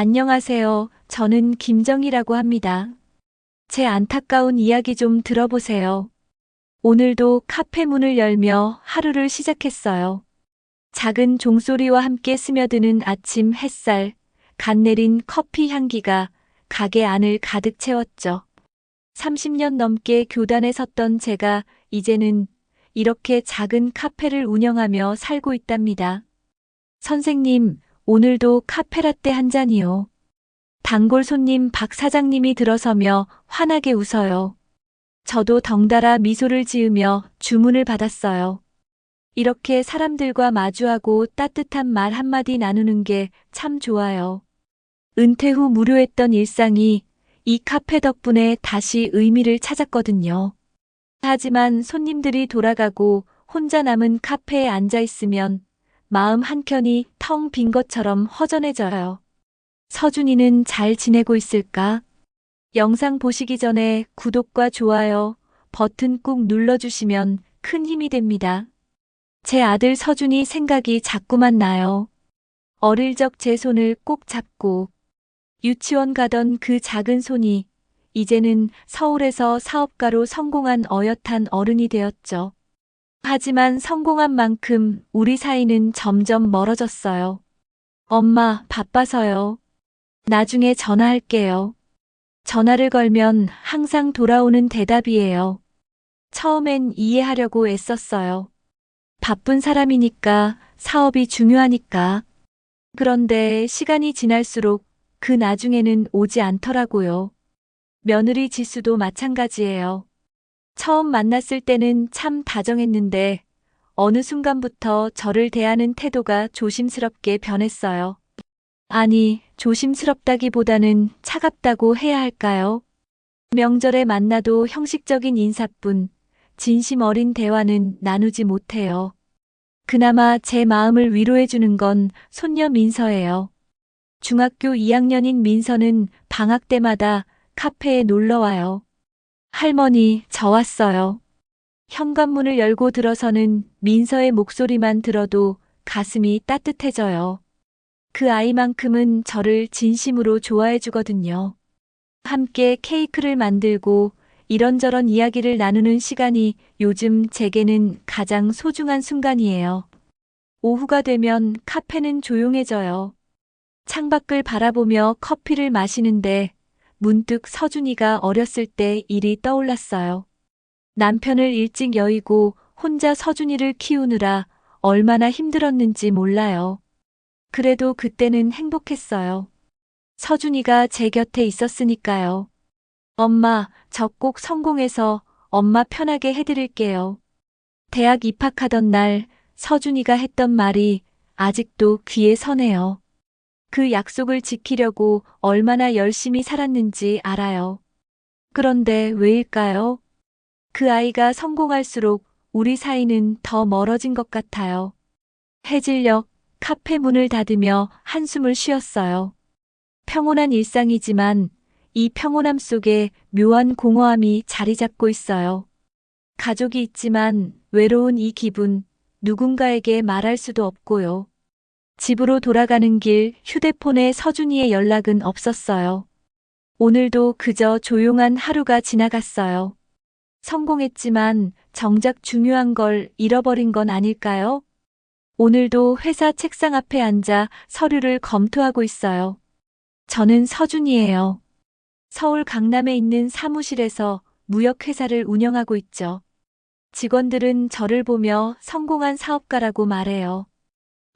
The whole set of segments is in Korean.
안녕하세요. 저는 김정희라고 합니다. 제 안타까운 이야기 좀 들어보세요. 오늘도 카페 문을 열며 하루를 시작했어요. 작은 종소리와 함께 스며드는 아침 햇살, 갓 내린 커피 향기가 가게 안을 가득 채웠죠. 30년 넘게 교단에 섰던 제가 이제는 이렇게 작은 카페를 운영하며 살고 있답니다. 선생님, 오늘도 카페라떼 한 잔이요. 단골 손님 박 사장님이 들어서며 환하게 웃어요. 저도 덩달아 미소를 지으며 주문을 받았어요. 이렇게 사람들과 마주하고 따뜻한 말 한마디 나누는 게 참 좋아요. 은퇴 후 무료했던 일상이 이 카페 덕분에 다시 의미를 찾았거든요. 하지만 손님들이 돌아가고 혼자 남은 카페에 앉아 있으면 마음 한켠이 텅 빈 것처럼 허전해져요. 서준이는 잘 지내고 있을까? 영상 보시기 전에 구독과 좋아요 버튼 꾹 눌러주시면 큰 힘이 됩니다. 제 아들 서준이 생각이 자꾸만 나요. 어릴 적 제 손을 꼭 잡고 유치원 가던 그 작은 손이 이제는 서울에서 사업가로 성공한 어엿한 어른이 되었죠. 하지만 성공한 만큼 우리 사이는 점점 멀어졌어요. 엄마, 바빠서요. 나중에 전화할게요. 전화를 걸면 항상 돌아오는 대답이에요. 처음엔 이해하려고 애썼어요. 바쁜 사람이니까, 사업이 중요하니까. 그런데 시간이 지날수록 그 나중에는 오지 않더라고요. 며느리 지수도 마찬가지예요. 처음 만났을 때는 참 다정했는데 어느 순간부터 저를 대하는 태도가 조심스럽게 변했어요. 아니, 조심스럽다기보다는 차갑다고 해야 할까요? 명절에 만나도 형식적인 인사뿐 진심 어린 대화는 나누지 못해요. 그나마 제 마음을 위로해주는 건 손녀 민서예요. 중학교 2학년인 민서는 방학 때마다 카페에 놀러와요. 할머니, 저 왔어요. 현관문을 열고 들어서는 민서의 목소리만 들어도 가슴이 따뜻해져요. 그 아이만큼은 저를 진심으로 좋아해 주거든요. 함께 케이크를 만들고 이런저런 이야기를 나누는 시간이 요즘 제게는 가장 소중한 순간이에요. 오후가 되면 카페는 조용해져요. 창밖을 바라보며 커피를 마시는데 문득 서준이가 어렸을 때 일이 떠올랐어요. 남편을 일찍 여의고 혼자 서준이를 키우느라 얼마나 힘들었는지 몰라요. 그래도 그때는 행복했어요. 서준이가 제 곁에 있었으니까요. 엄마, 저 꼭 성공해서 엄마 편하게 해드릴게요. 대학 입학하던 날 서준이가 했던 말이 아직도 귀에 서네요. 그 약속을 지키려고 얼마나 열심히 살았는지 알아요. 그런데 왜일까요? 그 아이가 성공할수록 우리 사이는 더 멀어진 것 같아요. 해질녘 카페 문을 닫으며 한숨을 쉬었어요. 평온한 일상이지만 이 평온함 속에 묘한 공허함이 자리 잡고 있어요. 가족이 있지만 외로운 이 기분 누군가에게 말할 수도 없고요. 집으로 돌아가는 길 휴대폰에 서준이의 연락은 없었어요. 오늘도 그저 조용한 하루가 지나갔어요. 성공했지만 정작 중요한 걸 잃어버린 건 아닐까요? 오늘도 회사 책상 앞에 앉아 서류를 검토하고 있어요. 저는 서준이에요. 서울 강남에 있는 사무실에서 무역회사를 운영하고 있죠. 직원들은 저를 보며 성공한 사업가라고 말해요.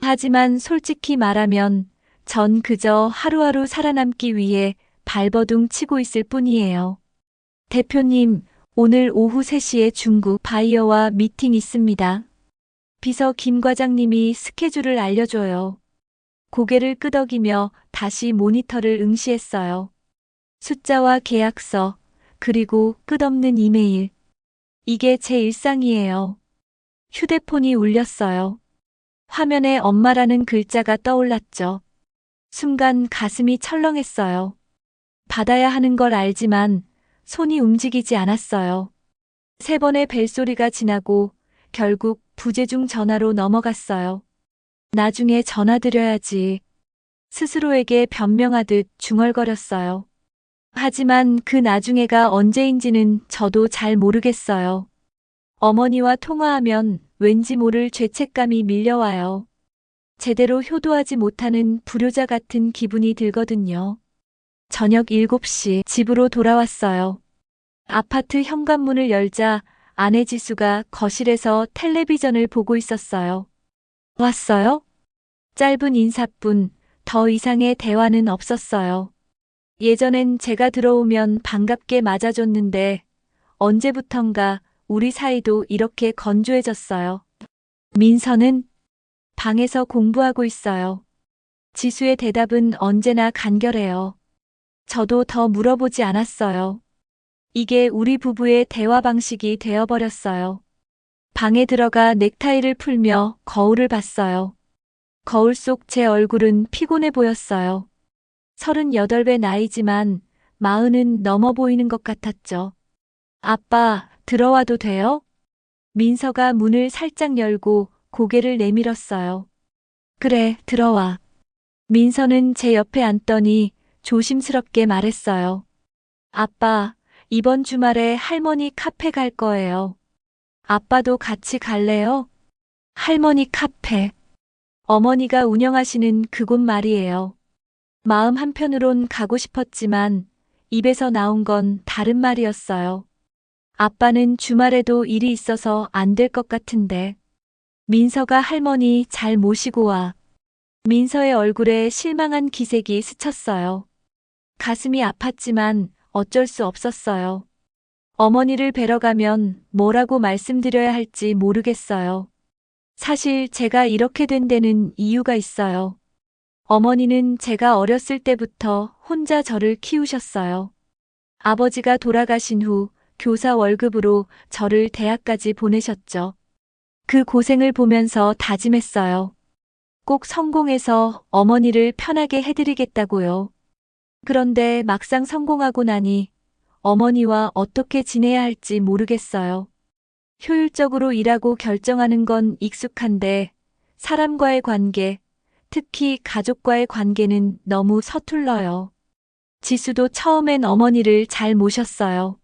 하지만 솔직히 말하면 전 그저 하루하루 살아남기 위해 발버둥 치고 있을 뿐이에요. 대표님, 오늘 오후 3시에 중국 바이어와 미팅 있습니다. 비서 김 과장님이 스케줄을 알려줘요. 고개를 끄덕이며 다시 모니터를 응시했어요. 숫자와 계약서, 그리고 끝없는 이메일. 이게 제 일상이에요. 휴대폰이 울렸어요. 화면에 엄마라는 글자가 떠올랐죠. 순간 가슴이 철렁했어요. 받아야 하는 걸 알지만 손이 움직이지 않았어요. 3번의 벨소리가 지나고 결국 부재중 전화로 넘어갔어요. 나중에 전화드려야지. 스스로에게 변명하듯 중얼거렸어요. 하지만 그 나중에가 언제인지는 저도 잘 모르겠어요. 어머니와 통화하면 왠지 모를 죄책감이 밀려와요. 제대로 효도하지 못하는 불효자 같은 기분이 들거든요. 저녁 7시 집으로 돌아왔어요. 아파트 현관문을 열자 아내 지수가 거실에서 텔레비전을 보고 있었어요. 왔어요? 짧은 인사뿐 더 이상의 대화는 없었어요. 예전엔 제가 들어오면 반갑게 맞아줬는데 언제부턴가 우리 사이도 이렇게 건조해졌어요. 민서는 방에서 공부하고 있어요. 지수의 대답은 언제나 간결해요. 저도 더 물어보지 않았어요. 이게 우리 부부의 대화 방식이 되어버렸어요. 방에 들어가 넥타이를 풀며 거울을 봤어요. 거울 속 제 얼굴은 피곤해 보였어요. 38배 나이지만 40은 넘어 보이는 것 같았죠. 아빠, 들어와도 돼요? 민서가 문을 살짝 열고 고개를 내밀었어요. 그래, 들어와. 민서는 제 옆에 앉더니 조심스럽게 말했어요. 아빠, 이번 주말에 할머니 카페 갈 거예요. 아빠도 같이 갈래요? 할머니 카페. 어머니가 운영하시는 그곳 말이에요. 마음 한편으론 가고 싶었지만 입에서 나온 건 다른 말이었어요. 아빠는 주말에도 일이 있어서 안 될 것 같은데. 민서가 할머니 잘 모시고 와. 민서의 얼굴에 실망한 기색이 스쳤어요. 가슴이 아팠지만 어쩔 수 없었어요. 어머니를 뵈러 가면 뭐라고 말씀드려야 할지 모르겠어요. 사실 제가 이렇게 된 데는 이유가 있어요. 어머니는 제가 어렸을 때부터 혼자 저를 키우셨어요. 아버지가 돌아가신 후 교사 월급으로 저를 대학까지 보내셨죠. 그 고생을 보면서 다짐했어요. 꼭 성공해서 어머니를 편하게 해드리겠다고요. 그런데 막상 성공하고 나니 어머니와 어떻게 지내야 할지 모르겠어요. 효율적으로 일하고 결정하는 건 익숙한데 사람과의 관계, 특히 가족과의 관계는 너무 서툴러요. 지수도 처음엔 어머니를 잘 모셨어요.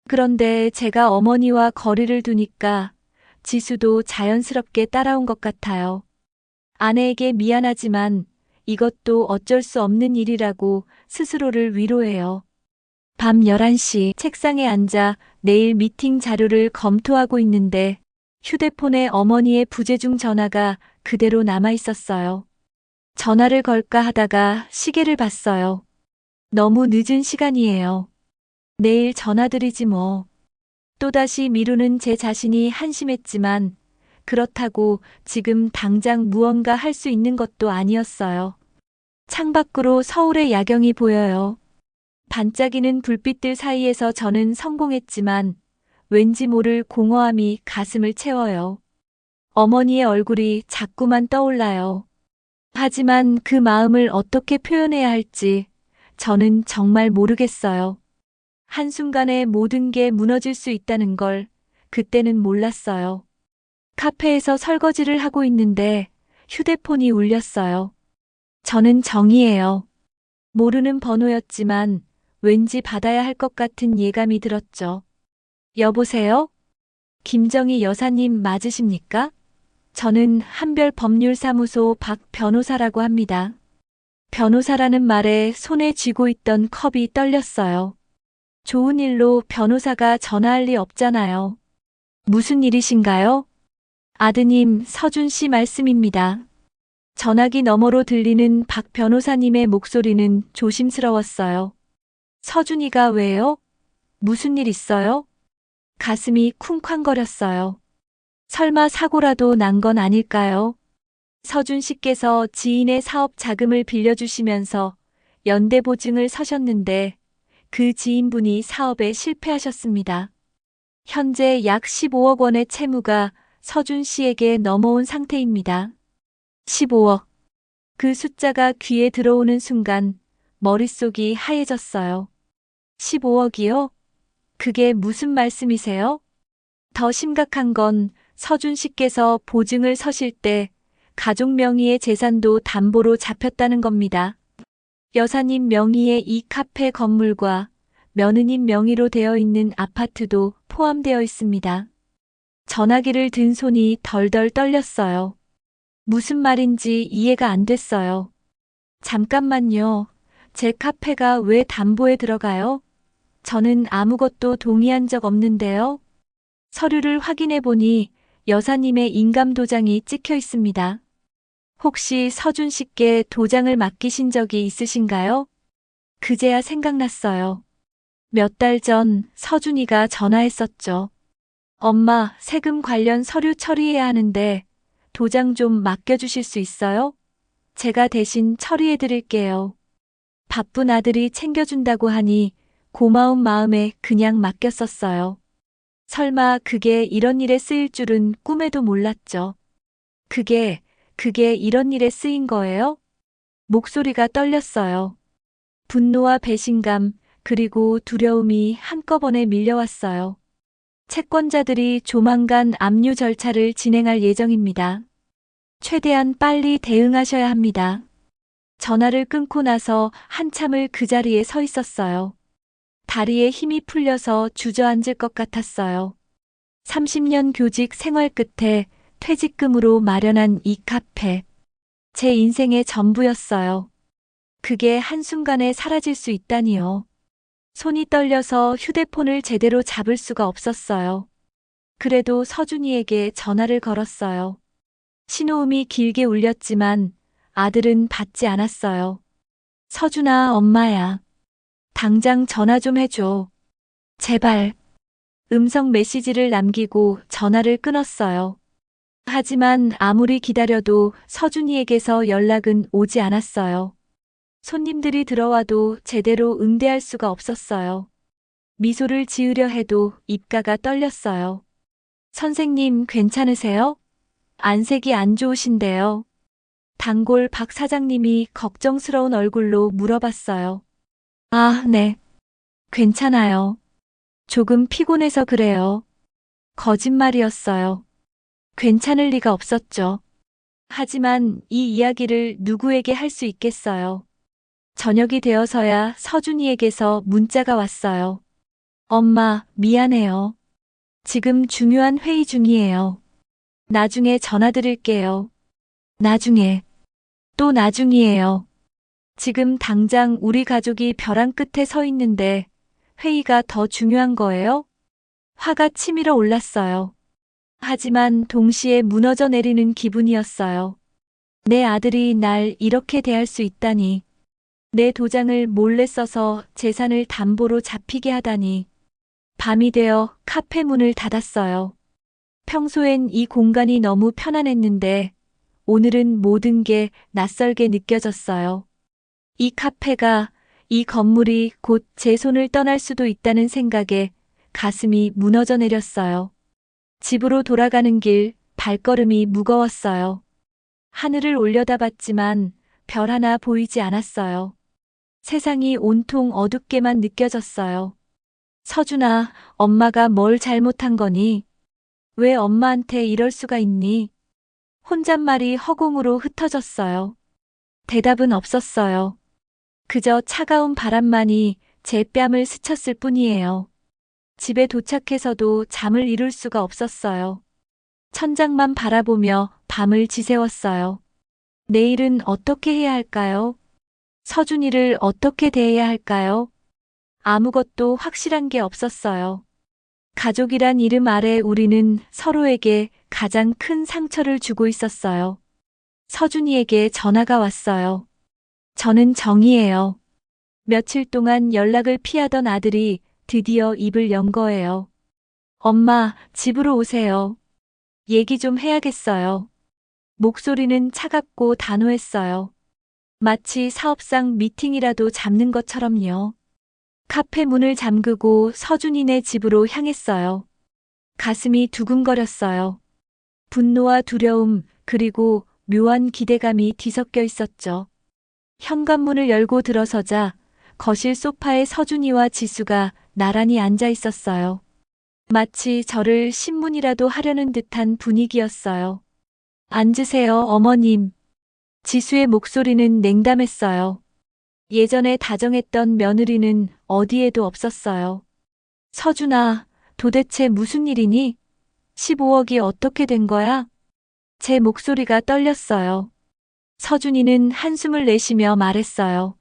그런데 제가 어머니와 거리를 두니까 지수도 자연스럽게 따라온 것 같아요. 아내에게 미안하지만 이것도 어쩔 수 없는 일이라고 스스로를 위로해요. 밤 11시 책상에 앉아 내일 미팅 자료를 검토하고 있는데 휴대폰에 어머니의 부재중 전화가 그대로 남아 있었어요. 전화를 걸까 하다가 시계를 봤어요. 너무 늦은 시간이에요. 내일 전화드리지 뭐. 또다시 미루는 제 자신이 한심했지만 그렇다고 지금 당장 무언가 할 수 있는 것도 아니었어요. 창밖으로 서울의 야경이 보여요. 반짝이는 불빛들 사이에서 저는 성공했지만 왠지 모를 공허함이 가슴을 채워요. 어머니의 얼굴이 자꾸만 떠올라요. 하지만 그 마음을 어떻게 표현해야 할지 저는 정말 모르겠어요. 한순간에 모든 게 무너질 수 있다는 걸 그때는 몰랐어요. 카페에서 설거지를 하고 있는데 휴대폰이 울렸어요. 저는 정이에요. 모르는 번호였지만 왠지 받아야 할 것 같은 예감이 들었죠. 여보세요? 김정희 여사님 맞으십니까? 저는 한별법률사무소 박 변호사라고 합니다. 변호사라는 말에 손에 쥐고 있던 컵이 떨렸어요. 좋은 일로 변호사가 전화할 리 없잖아요. 무슨 일이신가요? 아드님 서준 씨 말씀입니다. 전화기 너머로 들리는 박 변호사님의 목소리는 조심스러웠어요. 서준이가 왜요? 무슨 일 있어요? 가슴이 쿵쾅거렸어요. 설마 사고라도 난 건 아닐까요? 서준 씨께서 지인의 사업 자금을 빌려주시면서 연대보증을 서셨는데 그 지인분이 사업에 실패하셨습니다. 현재 약 15억 원의 채무가 서준 씨에게 넘어온 상태입니다. 15억. 그 숫자가 귀에 들어오는 순간 머릿속이 하얘졌어요. 15억이요? 그게 무슨 말씀이세요? 더 심각한 건 서준 씨께서 보증을 서실 때 가족 명의의 재산도 담보로 잡혔다는 겁니다. 여사님 명의의 이 카페 건물과 며느님 명의로 되어 있는 아파트도 포함되어 있습니다. 전화기를 든 손이 덜덜 떨렸어요. 무슨 말인지 이해가 안 됐어요. 잠깐만요. 제 카페가 왜 담보에 들어가요? 저는 아무것도 동의한 적 없는데요. 서류를 확인해 보니 여사님의 인감 도장이 찍혀 있습니다. 혹시 서준 씨께 도장을 맡기신 적이 있으신가요? 그제야 생각났어요. 몇 달 전 서준이가 전화했었죠. 엄마, 세금 관련 서류 처리해야 하는데 도장 좀 맡겨주실 수 있어요? 제가 대신 처리해 드릴게요. 바쁜 아들이 챙겨준다고 하니 고마운 마음에 그냥 맡겼었어요. 설마 그게 이런 일에 쓰일 줄은 꿈에도 몰랐죠. 그게 이런 일에 쓰인 거예요? 목소리가 떨렸어요. 분노와 배신감, 그리고 두려움이 한꺼번에 밀려왔어요. 채권자들이 조만간 압류 절차를 진행할 예정입니다. 최대한 빨리 대응하셔야 합니다. 전화를 끊고 나서 한참을 그 자리에 서 있었어요. 다리에 힘이 풀려서 주저앉을 것 같았어요. 30년 교직 생활 끝에 퇴직금으로 마련한 이 카페. 제 인생의 전부였어요. 그게 한순간에 사라질 수 있다니요. 손이 떨려서 휴대폰을 제대로 잡을 수가 없었어요. 그래도 서준이에게 전화를 걸었어요. 신호음이 길게 울렸지만 아들은 받지 않았어요. 서준아, 엄마야. 당장 전화 좀 해줘. 제발. 음성 메시지를 남기고 전화를 끊었어요. 하지만 아무리 기다려도 서준이에게서 연락은 오지 않았어요. 손님들이 들어와도 제대로 응대할 수가 없었어요. 미소를 지으려 해도 입가가 떨렸어요. 선생님, 괜찮으세요? 안색이 안 좋으신데요. 단골 박 사장님이 걱정스러운 얼굴로 물어봤어요. 아, 네. 괜찮아요. 조금 피곤해서 그래요. 거짓말이었어요. 괜찮을 리가 없었죠. 하지만 이 이야기를 누구에게 할 수 있겠어요. 저녁이 되어서야 서준이에게서 문자가 왔어요. 엄마, 미안해요. 지금 중요한 회의 중이에요. 나중에 전화드릴게요. 나중에. 또 나중이에요. 지금 당장 우리 가족이 벼랑 끝에 서 있는데 회의가 더 중요한 거예요? 화가 치밀어 올랐어요. 하지만 동시에 무너져 내리는 기분이었어요. 내 아들이 날 이렇게 대할 수 있다니. 내 도장을 몰래 써서 재산을 담보로 잡히게 하다니. 밤이 되어 카페 문을 닫았어요. 평소엔 이 공간이 너무 편안했는데 오늘은 모든 게 낯설게 느껴졌어요. 이 카페가, 이 건물이 곧 제 손을 떠날 수도 있다는 생각에 가슴이 무너져 내렸어요. 집으로 돌아가는 길, 발걸음이 무거웠어요. 하늘을 올려다봤지만 별 하나 보이지 않았어요. 세상이 온통 어둡게만 느껴졌어요. 서준아, 엄마가 뭘 잘못한 거니? 왜 엄마한테 이럴 수가 있니? 혼잣말이 허공으로 흩어졌어요. 대답은 없었어요. 그저 차가운 바람만이 제 뺨을 스쳤을 뿐이에요. 집에 도착해서도 잠을 이룰 수가 없었어요. 천장만 바라보며 밤을 지새웠어요. 내일은 어떻게 해야 할까요? 서준이를 어떻게 대해야 할까요? 아무것도 확실한 게 없었어요. 가족이란 이름 아래 우리는 서로에게 가장 큰 상처를 주고 있었어요. 서준이에게 전화가 왔어요. 저는 정이에요. 며칠 동안 연락을 피하던 아들이 드디어 입을 연 거예요. 엄마, 집으로 오세요. 얘기 좀 해야겠어요. 목소리는 차갑고 단호했어요. 마치 사업상 미팅이라도 잡는 것처럼요. 카페 문을 잠그고 서준이네 집으로 향했어요. 가슴이 두근거렸어요. 분노와 두려움, 그리고 묘한 기대감이 뒤섞여 있었죠. 현관문을 열고 들어서자 거실 소파에 서준이와 지수가 나란히 앉아 있었어요. 마치 저를 신문이라도 하려는 듯한 분위기였어요. 앉으세요, 어머님. 지수의 목소리는 냉담했어요. 예전에 다정했던 며느리는 어디에도 없었어요. 서준아, 도대체 무슨 일이니? 15억이 어떻게 된 거야? 제 목소리가 떨렸어요. 서준이는 한숨을 내쉬며 말했어요.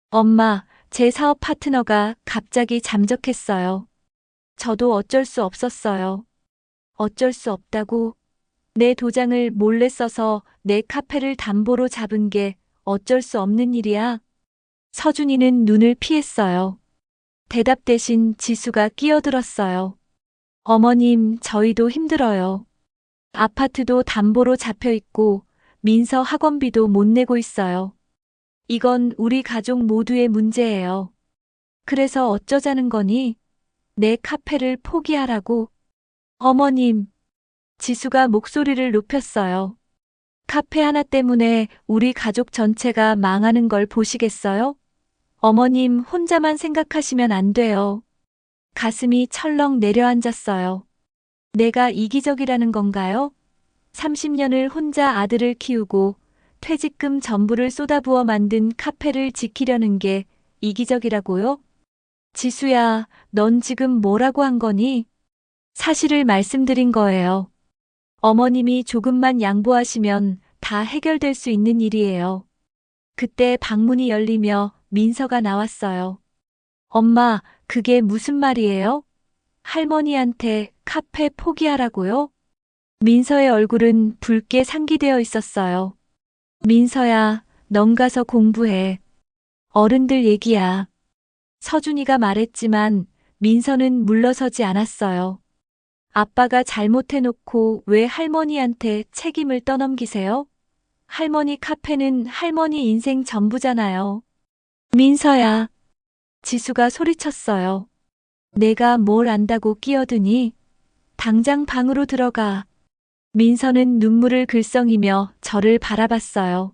엄마, 제 사업 파트너가 갑자기 잠적했어요. 저도 어쩔 수 없었어요. 어쩔 수 없다고? 내 도장을 몰래 써서 내 카페를 담보로 잡은 게 어쩔 수 없는 일이야? 서준이는 눈을 피했어요. 대답 대신 지수가 끼어들었어요. 어머님, 저희도 힘들어요. 아파트도 담보로 잡혀 있고 민서 학원비도 못 내고 있어요. 이건 우리 가족 모두의 문제예요. 그래서 어쩌자는 거니? 내 카페를 포기하라고? 어머님, 지수가 목소리를 높였어요. 카페 하나 때문에 우리 가족 전체가 망하는 걸 보시겠어요? 어머님 혼자만 생각하시면 안 돼요. 가슴이 철렁 내려앉았어요. 내가 이기적이라는 건가요? 30년을 혼자 아들을 키우고 퇴직금 전부를 쏟아부어 만든 카페를 지키려는 게 이기적이라고요? 지수야, 넌 지금 뭐라고 한 거니? 사실을 말씀드린 거예요. 어머님이 조금만 양보하시면 다 해결될 수 있는 일이에요. 그때 방문이 열리며 민서가 나왔어요. 엄마, 그게 무슨 말이에요? 할머니한테 카페 포기하라고요? 민서의 얼굴은 붉게 상기되어 있었어요. 민서야, 넌 가서 공부해. 어른들 얘기야. 서준이가 말했지만 민서는 물러서지 않았어요. 아빠가 잘못해놓고 왜 할머니한테 책임을 떠넘기세요? 할머니 카페는 할머니 인생 전부잖아요. 민서야. 지수가 소리쳤어요. 내가 뭘 안다고 끼어드니? 당장 방으로 들어가. 민서는 눈물을 글썽이며 저를 바라봤어요.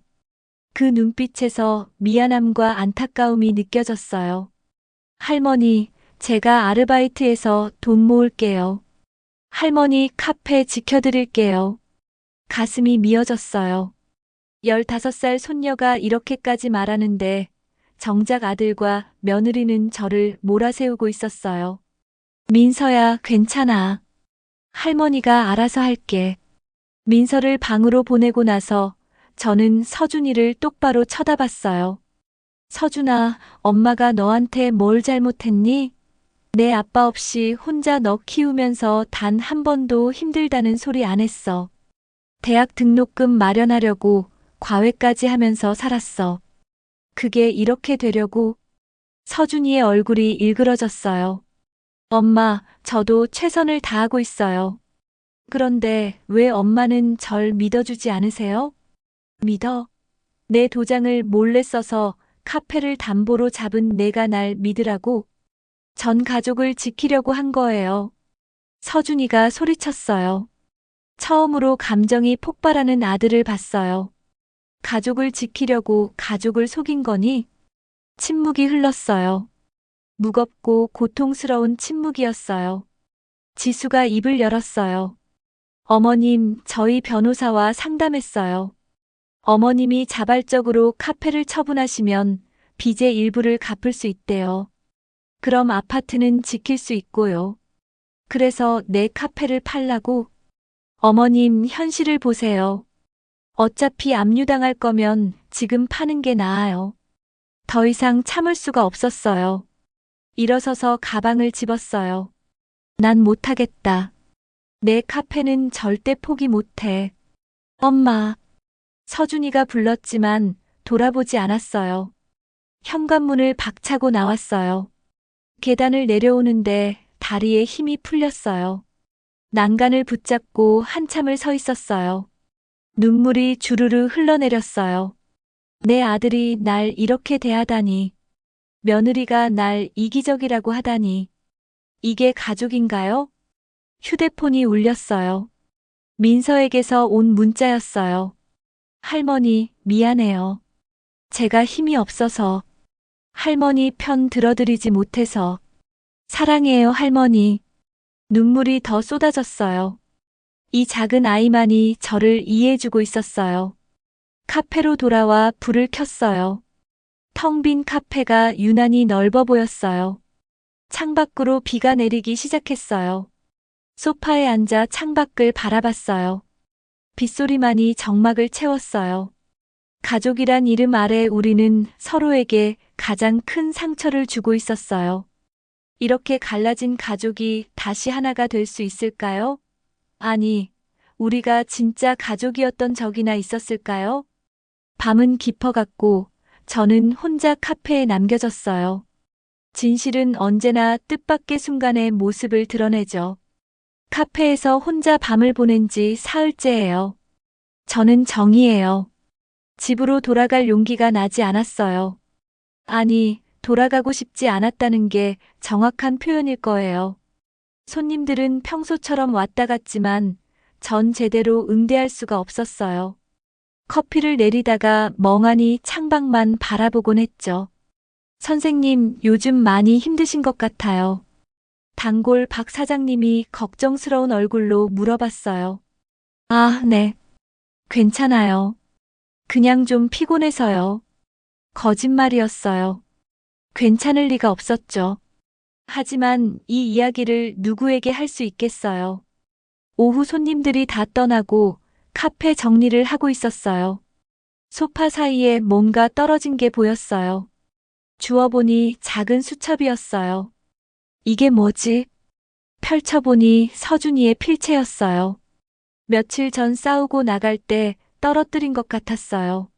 그 눈빛에서 미안함과 안타까움이 느껴졌어요. 할머니, 제가 아르바이트해서 돈 모을게요. 할머니 카페 지켜드릴게요. 가슴이 미어졌어요. 15살 손녀가 이렇게까지 말하는데 정작 아들과 며느리는 저를 몰아세우고 있었어요. 민서야, 괜찮아. 할머니가 알아서 할게. 민서를 방으로 보내고 나서 저는 서준이를 똑바로 쳐다봤어요. 서준아, 엄마가 너한테 뭘 잘못했니? 내 아빠 없이 혼자 너 키우면서 단 한 번도 힘들다는 소리 안 했어. 대학 등록금 마련하려고 과외까지 하면서 살았어. 그게 이렇게 되려고? 서준이의 얼굴이 일그러졌어요. 엄마, 저도 최선을 다하고 있어요. 그런데 왜 엄마는 절 믿어주지 않으세요? 믿어? 내 도장을 몰래 써서 카페를 담보로 잡은 내가 날 믿으라고? 전 가족을 지키려고 한 거예요. 서준이가 소리쳤어요. 처음으로 감정이 폭발하는 아들을 봤어요. 가족을 지키려고 가족을 속인 거니? 침묵이 흘렀어요. 무겁고 고통스러운 침묵이었어요. 지수가 입을 열었어요. 어머님, 저희 변호사와 상담했어요. 어머님이 자발적으로 카페를 처분하시면 빚의 일부를 갚을 수 있대요. 그럼 아파트는 지킬 수 있고요. 그래서 내 카페를 팔라고? 어머님, 현실을 보세요. 어차피 압류당할 거면 지금 파는 게 나아요. 더 이상 참을 수가 없었어요. 일어서서 가방을 집었어요. 난 못하겠다. 내 카페는 절대 포기 못해. 엄마. 서준이가 불렀지만 돌아보지 않았어요. 현관문을 박차고 나왔어요. 계단을 내려오는데 다리에 힘이 풀렸어요. 난간을 붙잡고 한참을 서 있었어요. 눈물이 주르르 흘러내렸어요. 내 아들이 날 이렇게 대하다니. 며느리가 날 이기적이라고 하다니. 이게 가족인가요? 휴대폰이 울렸어요. 민서에게서 온 문자였어요. 할머니, 미안해요. 제가 힘이 없어서. 할머니 편 들어드리지 못해서. 사랑해요, 할머니. 눈물이 더 쏟아졌어요. 이 작은 아이만이 저를 이해해주고 있었어요. 카페로 돌아와 불을 켰어요. 텅 빈 카페가 유난히 넓어 보였어요. 창밖으로 비가 내리기 시작했어요. 소파에 앉아 창밖을 바라봤어요. 빗소리만이 정막을 채웠어요. 가족이란 이름 아래 우리는 서로에게 가장 큰 상처를 주고 있었어요. 이렇게 갈라진 가족이 다시 하나가 될 수 있을까요? 아니, 우리가 진짜 가족이었던 적이나 있었을까요? 밤은 깊어갔고 저는 혼자 카페에 남겨졌어요. 진실은 언제나 뜻밖의 순간에 모습을 드러내죠. 카페에서 혼자 밤을 보낸 지 사흘째예요. 저는 정이에요. 집으로 돌아갈 용기가 나지 않았어요. 아니, 돌아가고 싶지 않았다는 게 정확한 표현일 거예요. 손님들은 평소처럼 왔다 갔지만 전 제대로 응대할 수가 없었어요. 커피를 내리다가 멍하니 창밖만 바라보곤 했죠. 선생님, 요즘 많이 힘드신 것 같아요. 단골 박 사장님이 걱정스러운 얼굴로 물어봤어요. 아, 네. 괜찮아요. 그냥 좀 피곤해서요. 거짓말이었어요. 괜찮을 리가 없었죠. 하지만 이 이야기를 누구에게 할 수 있겠어요. 오후 손님들이 다 떠나고 카페 정리를 하고 있었어요. 소파 사이에 뭔가 떨어진 게 보였어요. 주워보니 작은 수첩이었어요. 이게 뭐지? 펼쳐보니 서준이의 필체였어요. 며칠 전 싸우고 나갈 때 떨어뜨린 것 같았어요.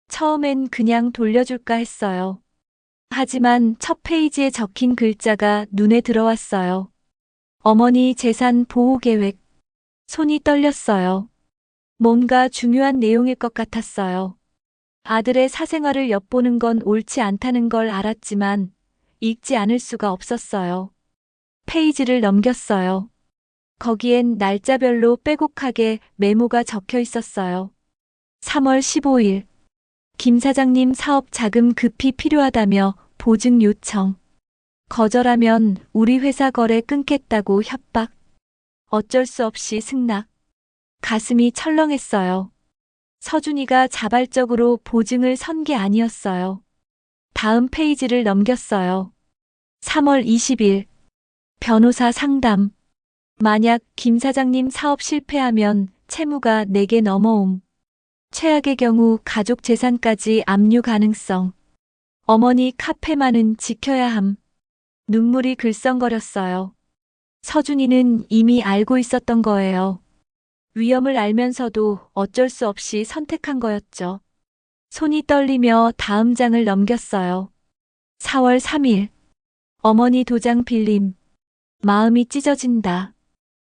처음엔 그냥 돌려줄까 했어요. 하지만 첫 페이지에 적힌 글자가 눈에 들어왔어요. 어머니 재산 보호 계획. 손이 떨렸어요. 뭔가 중요한 내용일 것 같았어요. 아들의 사생활을 엿보는 건 옳지 않다는 걸 알았지만 읽지 않을 수가 없었어요. 페이지를 넘겼어요. 거기엔 날짜별로 빼곡하게 메모가 적혀 있었어요. 3월 15일. 김 사장님 사업 자금 급히 필요하다며 보증 요청. 거절하면 우리 회사 거래 끊겠다고 협박. 어쩔 수 없이 승낙. 가슴이 철렁했어요. 서준이가 자발적으로 보증을 선 게 아니었어요. 다음 페이지를 넘겼어요. 3월 20일. 변호사 상담. 만약 김 사장님 사업 실패하면 채무가 내게 넘어옴. 최악의 경우 가족 재산까지 압류 가능성. 어머니 카페만은 지켜야 함. 눈물이 글썽거렸어요. 서준이는 이미 알고 있었던 거예요. 위험을 알면서도 어쩔 수 없이 선택한 거였죠. 손이 떨리며 다음 장을 넘겼어요. 4월 3일. 어머니 도장 빌림. 마음이 찢어진다.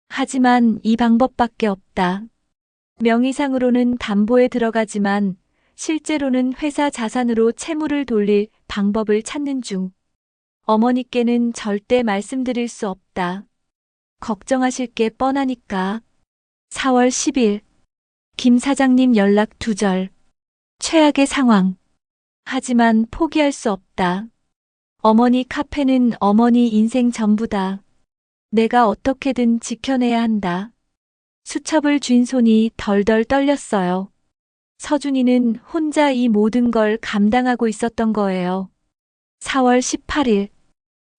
하지만 이 방법밖에 없다. 명의상으로는 담보에 들어가지만 실제로는 회사 자산으로 채무를 돌릴 방법을 찾는 중. 어머니께는 절대 말씀드릴 수 없다. 걱정하실 게 뻔하니까. 4월 10일. 김 사장님 연락 두절. 최악의 상황. 하지만 포기할 수 없다. 어머니 카페는 어머니 인생 전부다. 내가 어떻게든 지켜내야 한다. 수첩을 쥔 손이 덜덜 떨렸어요. 서준이는 혼자 이 모든 걸 감당하고 있었던 거예요. 4월 18일.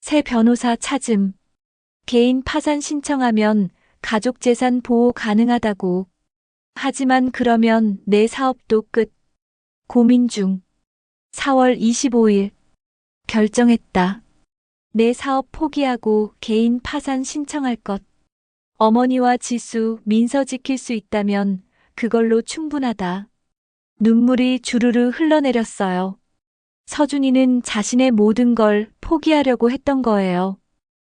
새 변호사 찾음. 개인 파산 신청하면 가족 재산 보호 가능하다고. 하지만 그러면 내 사업도 끝. 고민 중. 4월 25일. 결정했다. 내 사업 포기하고 개인 파산 신청할 것. 어머니와 지수, 민서 지킬 수 있다면 그걸로 충분하다. 눈물이 주르르 흘러내렸어요. 서준이는 자신의 모든 걸 포기하려고 했던 거예요.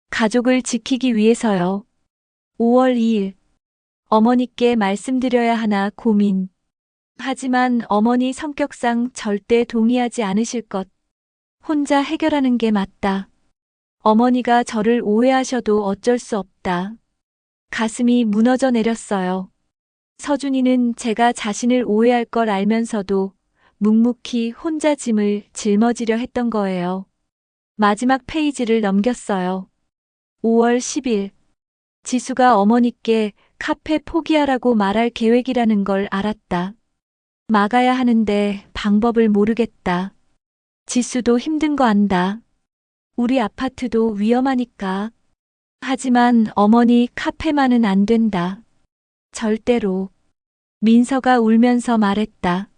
가족을 지키기 위해서요. 5월 2일. 어머니께 말씀드려야 하나 고민. 하지만 어머니 성격상 절대 동의하지 않으실 것. 혼자 해결하는 게 맞다. 어머니가 저를 오해하셔도 어쩔 수 없다. 가슴이 무너져 내렸어요. 서준이는 제가 자신을 오해할 걸 알면서도 묵묵히 혼자 짐을 짊어지려 했던 거예요. 마지막 페이지를 넘겼어요. 5월 10일. 지수가 어머니께 카페 포기하라고 말할 계획이라는 걸 알았다. 막아야 하는데 방법을 모르겠다. 지수도 힘든 거 안다. 우리 아파트도 위험하니까. 하지만 어머니 카페만은 안 된다. 절대로. 민서가 울면서 말했다.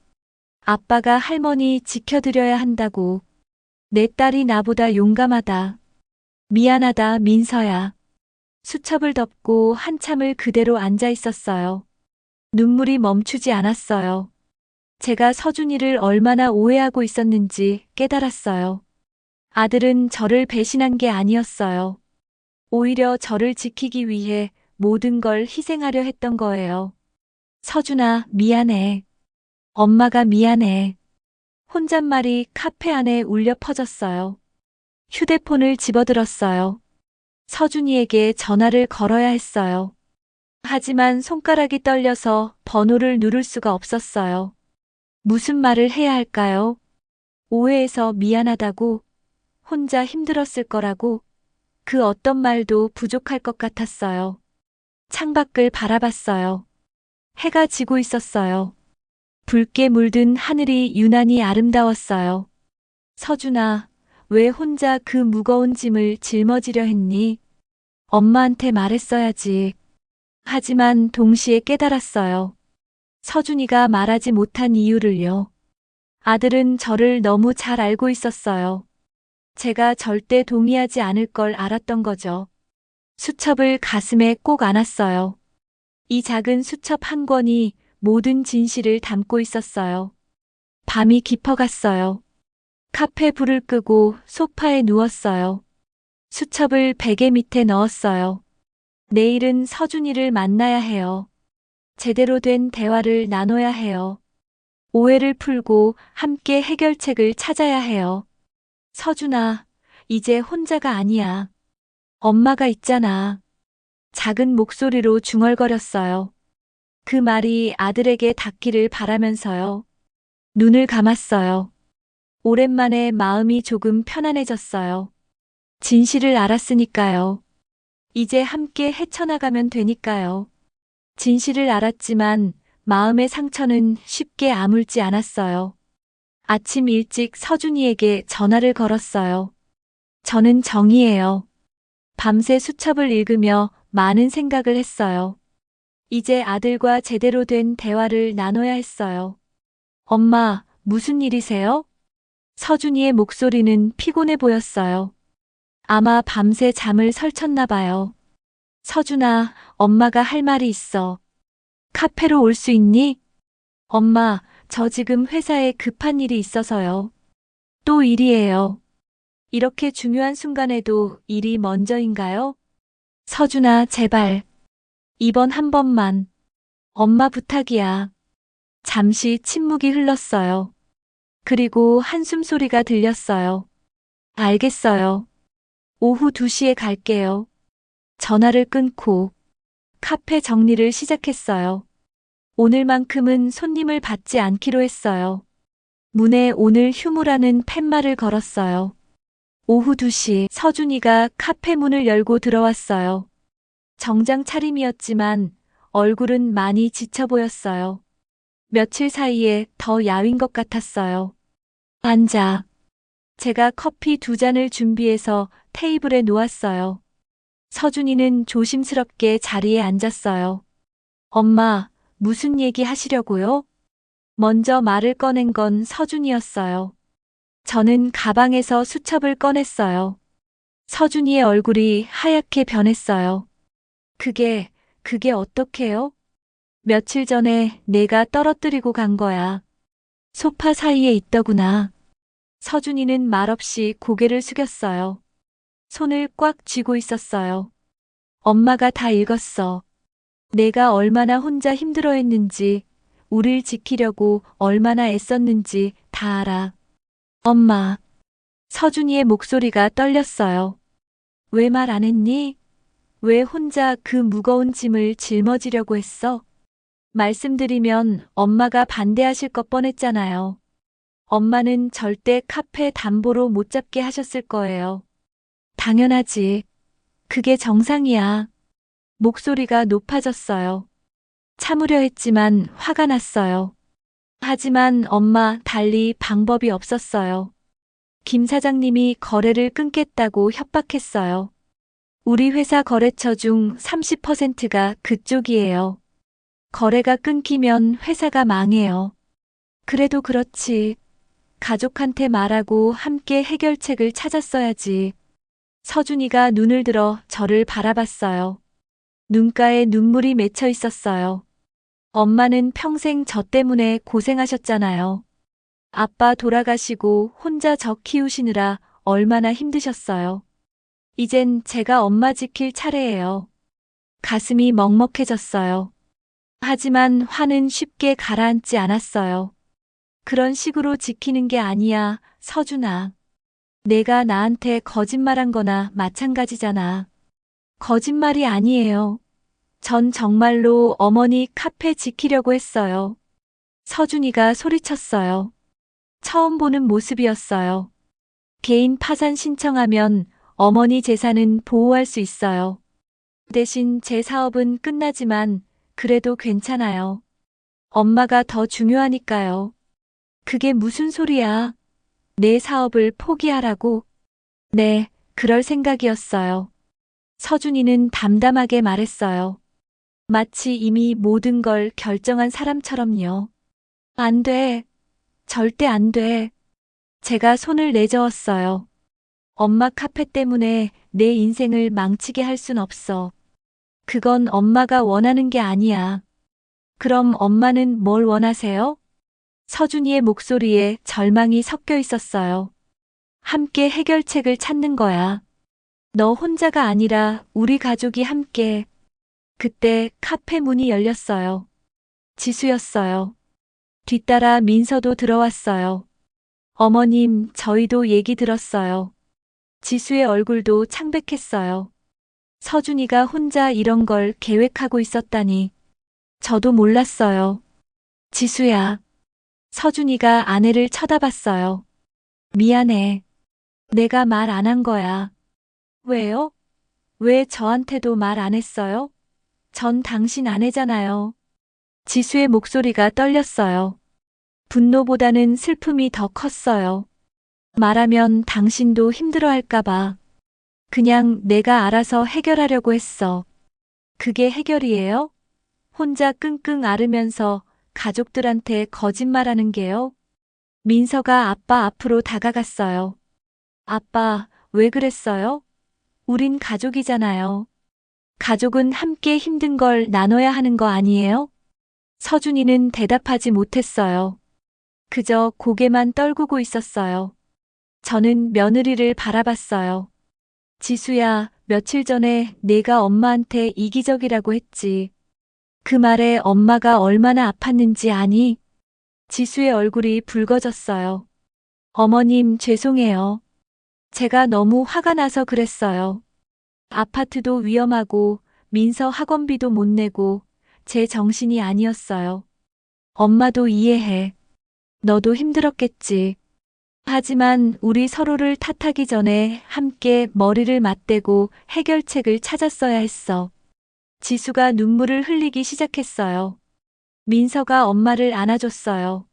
아빠가 할머니 지켜드려야 한다고. 내 딸이 나보다 용감하다. 미안하다, 민서야. 수첩을 덮고 한참을 그대로 앉아 있었어요. 눈물이 멈추지 않았어요. 제가 서준이를 얼마나 오해하고 있었는지 깨달았어요. 아들은 저를 배신한 게 아니었어요. 오히려 저를 지키기 위해 모든 걸 희생하려 했던 거예요. 서준아, 미안해. 엄마가 미안해. 혼잣말이 카페 안에 울려 퍼졌어요. 휴대폰을 집어들었어요. 서준이에게 전화를 걸어야 했어요. 하지만 손가락이 떨려서 번호를 누를 수가 없었어요. 무슨 말을 해야 할까요? 오해해서 미안하다고, 혼자 힘들었을 거라고, 그 어떤 말도 부족할 것 같았어요. 창밖을 바라봤어요. 해가 지고 있었어요. 붉게 물든 하늘이 유난히 아름다웠어요. 서준아, 왜 혼자 그 무거운 짐을 짊어지려 했니? 엄마한테 말했어야지. 하지만 동시에 깨달았어요. 서준이가 말하지 못한 이유를요. 아들은 저를 너무 잘 알고 있었어요. 제가 절대 동의하지 않을 걸 알았던 거죠. 수첩을 가슴에 꼭 안았어요. 이 작은 수첩 한 권이 모든 진실을 담고 있었어요. 밤이 깊어갔어요. 카페 불을 끄고 소파에 누웠어요. 수첩을 베개 밑에 넣었어요. 내일은 서준이를 만나야 해요. 제대로 된 대화를 나눠야 해요. 오해를 풀고 함께 해결책을 찾아야 해요. 서준아, 이제 혼자가 아니야. 엄마가 있잖아. 작은 목소리로 중얼거렸어요. 그 말이 아들에게 닿기를 바라면서요. 눈을 감았어요. 오랜만에 마음이 조금 편안해졌어요. 진실을 알았으니까요. 이제 함께 헤쳐나가면 되니까요. 진실을 알았지만 마음의 상처는 쉽게 아물지 않았어요. 아침 일찍 서준이에게 전화를 걸었어요. 저는 정이에요. 밤새 수첩을 읽으며 많은 생각을 했어요. 이제 아들과 제대로 된 대화를 나눠야 했어요. 엄마, 무슨 일이세요? 서준이의 목소리는 피곤해 보였어요. 아마 밤새 잠을 설쳤나 봐요. 서준아, 엄마가 할 말이 있어. 카페로 올 수 있니? 엄마, 저 지금 회사에 급한 일이 있어서요. 또 일이에요. 이렇게 중요한 순간에도 일이 먼저인가요? 서준아, 제발. 이번 한 번만. 엄마 부탁이야. 잠시 침묵이 흘렀어요. 그리고 한숨 소리가 들렸어요. 알겠어요. 오후 2시에 갈게요. 전화를 끊고 카페 정리를 시작했어요. 오늘만큼은 손님을 받지 않기로 했어요. 문에 오늘 휴무라는 팻말을 걸었어요. 오후 2시 서준이가 카페 문을 열고 들어왔어요. 정장 차림이었지만 얼굴은 많이 지쳐 보였어요. 며칠 사이에 더 야윈 것 같았어요. 앉아. 제가 커피 2잔을 준비해서 테이블에 놓았어요. 서준이는 조심스럽게 자리에 앉았어요. 엄마, 무슨 얘기 하시려고요? 먼저 말을 꺼낸 건 서준이었어요. 저는 가방에서 수첩을 꺼냈어요. 서준이의 얼굴이 하얗게 변했어요. 그게 어떡해요? 며칠 전에 내가 떨어뜨리고 간 거야. 소파 사이에 있더구나. 서준이는 말없이 고개를 숙였어요. 손을 꽉 쥐고 있었어요. 엄마가 다 읽었어. 내가 얼마나 혼자 힘들어했는지, 우릴 지키려고 얼마나 애썼는지 다 알아. 엄마. 서준이의 목소리가 떨렸어요. 왜 말 안 했니? 왜 혼자 그 무거운 짐을 짊어지려고 했어? 말씀드리면 엄마가 반대하실 것 뻔했잖아요. 엄마는 절대 카페 담보로 못 잡게 하셨을 거예요. 당연하지. 그게 정상이야. 목소리가 높아졌어요. 참으려 했지만 화가 났어요. 하지만 엄마 달리 방법이 없었어요. 김 사장님이 거래를 끊겠다고 협박했어요. 우리 회사 거래처 중 30%가 그쪽이에요. 거래가 끊기면 회사가 망해요. 그래도 그렇지. 가족한테 말하고 함께 해결책을 찾았어야지. 서준이가 눈을 들어 저를 바라봤어요. 눈가에 눈물이 맺혀 있었어요. 엄마는 평생 저 때문에 고생하셨잖아요. 아빠 돌아가시고 혼자 저 키우시느라 얼마나 힘드셨어요. 이젠 제가 엄마 지킬 차례예요. 가슴이 먹먹해졌어요. 하지만 화는 쉽게 가라앉지 않았어요. 그런 식으로 지키는 게 아니야, 서준아. 내가 나한테 거짓말한 거나 마찬가지잖아. 거짓말이 아니에요. 전 정말로 어머니 카페 지키려고 했어요. 서준이가 소리쳤어요. 처음 보는 모습이었어요. 개인 파산 신청하면 어머니 재산은 보호할 수 있어요. 대신 제 사업은 끝나지만 그래도 괜찮아요. 엄마가 더 중요하니까요. 그게 무슨 소리야? 내 사업을 포기하라고? 네, 그럴 생각이었어요. 서준이는 담담하게 말했어요. 마치 이미 모든 걸 결정한 사람처럼요. 안 돼. 절대 안 돼. 제가 손을 내저었어요. 엄마 카페 때문에 내 인생을 망치게 할 순 없어. 그건 엄마가 원하는 게 아니야. 그럼 엄마는 뭘 원하세요? 서준이의 목소리에 절망이 섞여 있었어요. 함께 해결책을 찾는 거야. 너 혼자가 아니라 우리 가족이 함께. 그때 카페 문이 열렸어요. 지수였어요. 뒤따라 민서도 들어왔어요. 어머님, 저희도 얘기 들었어요. 지수의 얼굴도 창백했어요. 서준이가 혼자 이런 걸 계획하고 있었다니. 저도 몰랐어요. 지수야. 서준이가 아내를 쳐다봤어요. 미안해. 내가 말 안 한 거야. 왜요? 왜 저한테도 말 안 했어요? 전 당신 아내잖아요. 지수의 목소리가 떨렸어요. 분노보다는 슬픔이 더 컸어요. 말하면 당신도 힘들어할까봐. 그냥 내가 알아서 해결하려고 했어. 그게 해결이에요? 혼자 끙끙 앓으면서 가족들한테 거짓말하는 게요? 민서가 아빠 앞으로 다가갔어요. 아빠, 왜 그랬어요? 우린 가족이잖아요. 가족은 함께 힘든 걸 나눠야 하는 거 아니에요? 서준이는 대답하지 못했어요. 그저 고개만 떨구고 있었어요. 저는 며느리를 바라봤어요. 지수야, 며칠 전에 내가 엄마한테 이기적이라고 했지. 그 말에 엄마가 얼마나 아팠는지 아니? 지수의 얼굴이 붉어졌어요. 어머님, 죄송해요. 제가 너무 화가 나서 그랬어요. 아파트도 위험하고 민서 학원비도 못 내고 제 정신이 아니었어요. 엄마도 이해해. 너도 힘들었겠지. 하지만 우리 서로를 탓하기 전에 함께 머리를 맞대고 해결책을 찾았어야 했어. 지수가 눈물을 흘리기 시작했어요. 민서가 엄마를 안아줬어요.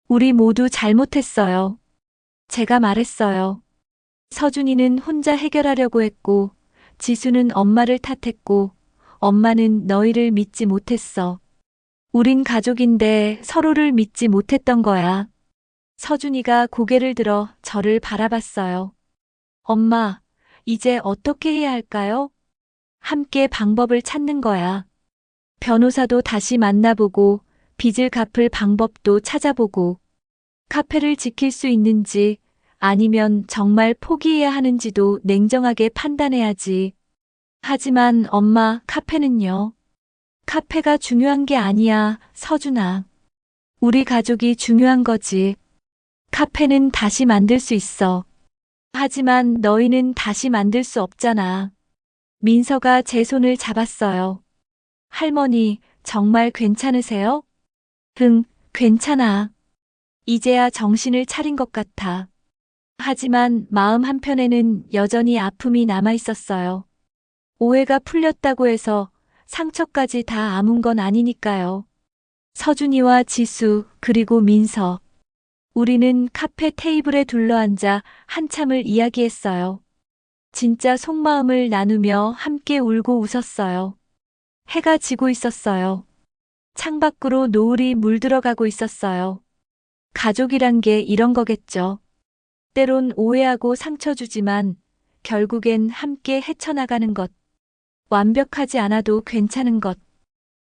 우리 모두 잘못했어요. 제가 말했어요. 서준이는 혼자 해결하려고 했고, 지수는 엄마를 탓했고, 엄마는 너희를 믿지 못했어. 우린 가족인데 서로를 믿지 못했던 거야. 서준이가 고개를 들어 저를 바라봤어요. 엄마, 이제 어떻게 해야 할까요? 함께 방법을 찾는 거야. 변호사도 다시 만나보고, 빚을 갚을 방법도 찾아보고, 카페를 지킬 수 있는지, 아니면 정말 포기해야 하는지도 냉정하게 판단해야지. 하지만 엄마, 카페는요? 카페가 중요한 게 아니야, 서준아. 우리 가족이 중요한 거지. 카페는 다시 만들 수 있어. 하지만 너희는 다시 만들 수 없잖아. 민서가 제 손을 잡았어요. 할머니, 정말 괜찮으세요? 응, 괜찮아. 이제야 정신을 차린 것 같아. 하지만 마음 한편에는 여전히 아픔이 남아 있었어요. 오해가 풀렸다고 해서 상처까지 다 아문 건 아니니까요. 서준이와 지수, 그리고 민서. 우리는 카페 테이블에 둘러앉아 한참을 이야기했어요. 진짜 속마음을 나누며 함께 울고 웃었어요. 해가 지고 있었어요. 창밖으로 노을이 물들어가고 있었어요. 가족이란 게 이런 거겠죠. 때론 오해하고 상처 주지만 결국엔 함께 헤쳐나가는 것. 완벽하지 않아도 괜찮은 것.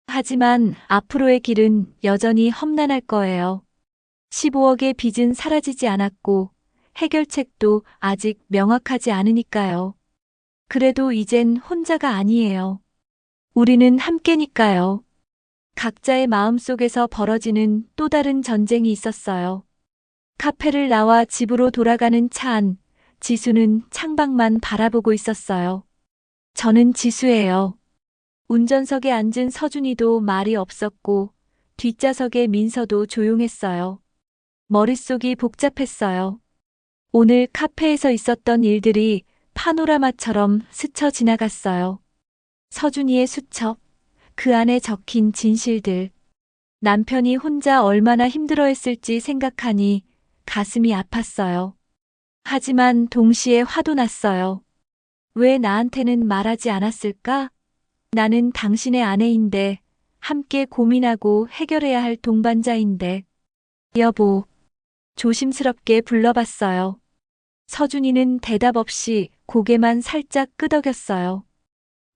하지만 앞으로의 길은 여전히 험난할 거예요. 15억의 빚은 사라지지 않았고 해결책도 아직 명확하지 않으니까요. 그래도 이젠 혼자가 아니에요. 우리는 함께니까요. 각자의 마음속에서 벌어지는 또 다른 전쟁이 있었어요. 카페를 나와 집으로 돌아가는 차 안, 지수는 창밖만 바라보고 있었어요. 저는 지수예요. 운전석에 앉은 서준이도 말이 없었고 뒷좌석에 민서도 조용했어요. 머릿속이 복잡했어요. 오늘 카페에서 있었던 일들이 파노라마처럼 스쳐 지나갔어요. 서준이의 수첩, 그 안에 적힌 진실들. 남편이 혼자 얼마나 힘들어했을지 생각하니 가슴이 아팠어요. 하지만 동시에 화도 났어요. 왜 나한테는 말하지 않았을까? 나는 당신의 아내인데, 함께 고민하고 해결해야 할 동반자인데. 여보, 조심스럽게 불러봤어요. 서준이는 대답 없이 고개만 살짝 끄덕였어요.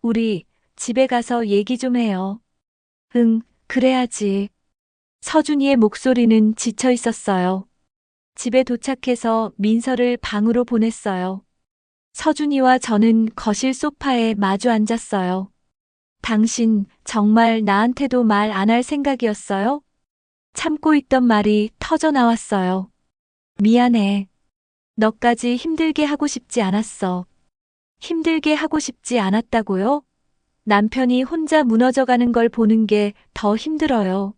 우리 집에 가서 얘기 좀 해요. 응, 그래야지. 서준이의 목소리는 지쳐 있었어요. 집에 도착해서 민서를 방으로 보냈어요. 서준이와 저는 거실 소파에 마주 앉았어요. 당신 정말 나한테도 말 안 할 생각이었어요? 참고 있던 말이 터져 나왔어요. 미안해. 너까지 힘들게 하고 싶지 않았어. 힘들게 하고 싶지 않았다고요? 남편이 혼자 무너져가는 걸 보는 게 더 힘들어요.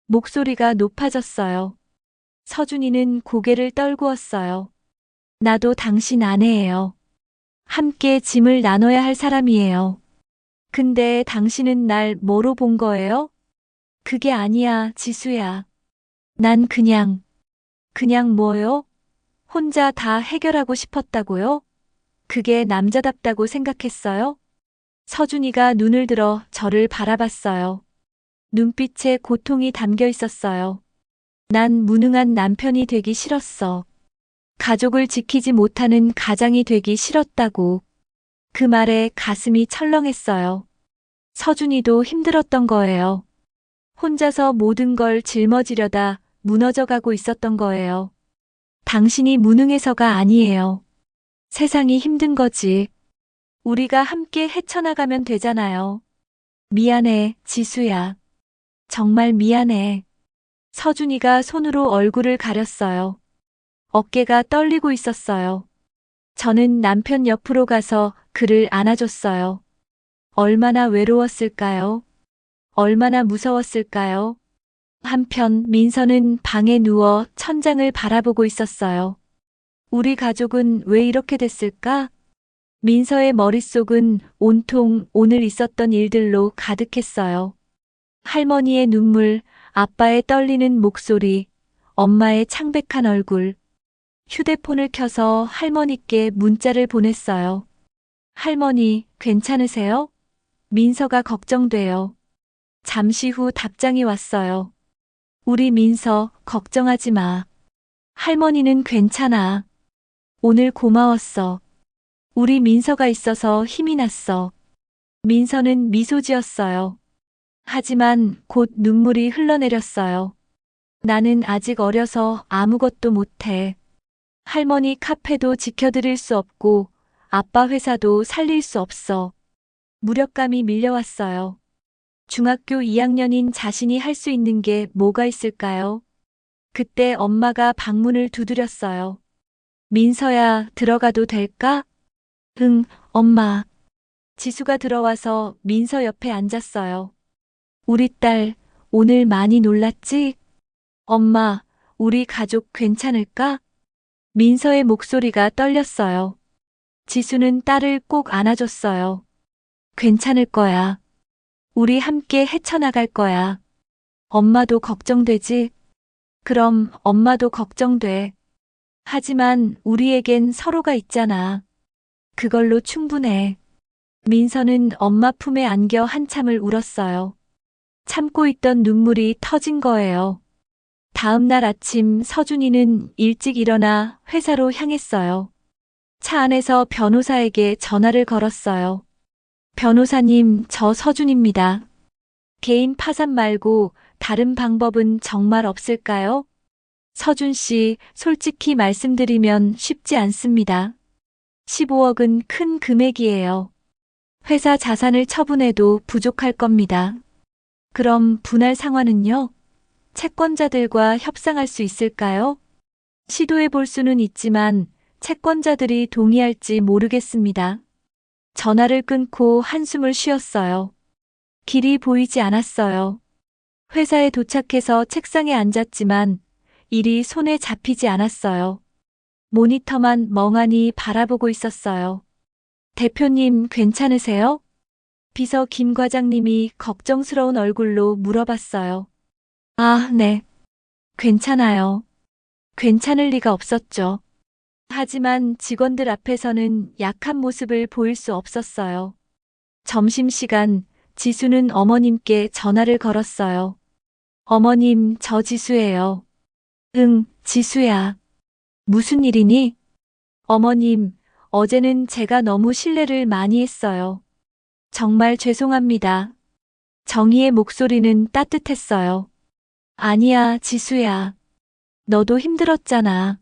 목소리가 높아졌어요. 서준이는 고개를 떨구었어요. 나도 당신 아내예요. 함께 짐을 나눠야 할 사람이에요. 근데 당신은 날 뭐로 본 거예요? 그게 아니야, 지수야. 난 그냥 뭐요? 혼자 다 해결하고 싶었다고요? 그게 남자답다고 생각했어요? 서준이가 눈을 들어 저를 바라봤어요. 눈빛에 고통이 담겨 있었어요. 난 무능한 남편이 되기 싫었어. 가족을 지키지 못하는 가장이 되기 싫었다고. 그 말에 가슴이 철렁했어요. 서준이도 힘들었던 거예요. 혼자서 모든 걸 짊어지려다 무너져가고 있었던 거예요. 당신이 무능해서가 아니에요. 세상이 힘든 거지. 우리가 함께 헤쳐나가면 되잖아요. 미안해, 지수야. 정말 미안해. 서준이가 손으로 얼굴을 가렸어요. 어깨가 떨리고 있었어요. 저는 남편 옆으로 가서 그를 안아줬어요. 얼마나 외로웠을까요? 얼마나 무서웠을까요? 한편 민서는 방에 누워 천장을 바라보고 있었어요. 우리 가족은 왜 이렇게 됐을까? 민서의 머릿속은 온통 오늘 있었던 일들로 가득했어요. 할머니의 눈물, 아빠의 떨리는 목소리, 엄마의 창백한 얼굴. 휴대폰을 켜서 할머니께 문자를 보냈어요. 할머니, 괜찮으세요? 민서가 걱정돼요. 잠시 후 답장이 왔어요. 우리 민서, 걱정하지 마. 할머니는 괜찮아. 오늘 고마웠어. 우리 민서가 있어서 힘이 났어. 민서는 미소 지었어요. 하지만 곧 눈물이 흘러내렸어요. 나는 아직 어려서 아무것도 못해. 할머니 카페도 지켜드릴 수 없고 아빠 회사도 살릴 수 없어. 무력감이 밀려왔어요. 중학교 2학년인 자신이 할 수 있는 게 뭐가 있을까요? 그때 엄마가 방문을 두드렸어요. 민서야, 들어가도 될까? 응, 엄마. 지수가 들어와서 민서 옆에 앉았어요. 우리 딸, 오늘 많이 놀랐지? 엄마, 우리 가족 괜찮을까? 민서의 목소리가 떨렸어요. 지수는 딸을 꼭 안아줬어요. 괜찮을 거야. 우리 함께 헤쳐나갈 거야. 엄마도 걱정되지? 그럼 엄마도 걱정돼. 하지만 우리에겐 서로가 있잖아. 그걸로 충분해. 민서는 엄마 품에 안겨 한참을 울었어요. 참고 있던 눈물이 터진 거예요. 다음 날 아침 서준이는 일찍 일어나 회사로 향했어요. 차 안에서 변호사에게 전화를 걸었어요. 변호사님, 저 서준입니다. 개인 파산 말고 다른 방법은 정말 없을까요? 서준 씨, 솔직히 말씀드리면 쉽지 않습니다. 15억은 큰 금액이에요. 회사 자산을 처분해도 부족할 겁니다. 그럼 분할 상환은요? 채권자들과 협상할 수 있을까요? 시도해 볼 수는 있지만 채권자들이 동의할지 모르겠습니다. 전화를 끊고 한숨을 쉬었어요. 길이 보이지 않았어요. 회사에 도착해서 책상에 앉았지만 일이 손에 잡히지 않았어요. 모니터만 멍하니 바라보고 있었어요. 대표님 괜찮으세요? 비서 김 과장님이 걱정스러운 얼굴로 물어봤어요. 아, 네. 괜찮아요. 괜찮을 리가 없었죠. 하지만 직원들 앞에서는 약한 모습을 보일 수 없었어요. 점심시간 지수는 어머님께 전화를 걸었어요. 어머님, 저 지수예요. 응, 지수야. 무슨 일이니? 어머님, 어제는 제가 너무 실례를 많이 했어요. 정말 죄송합니다. 정희의 목소리는 따뜻했어요. 아니야, 지수야. 너도 힘들었잖아.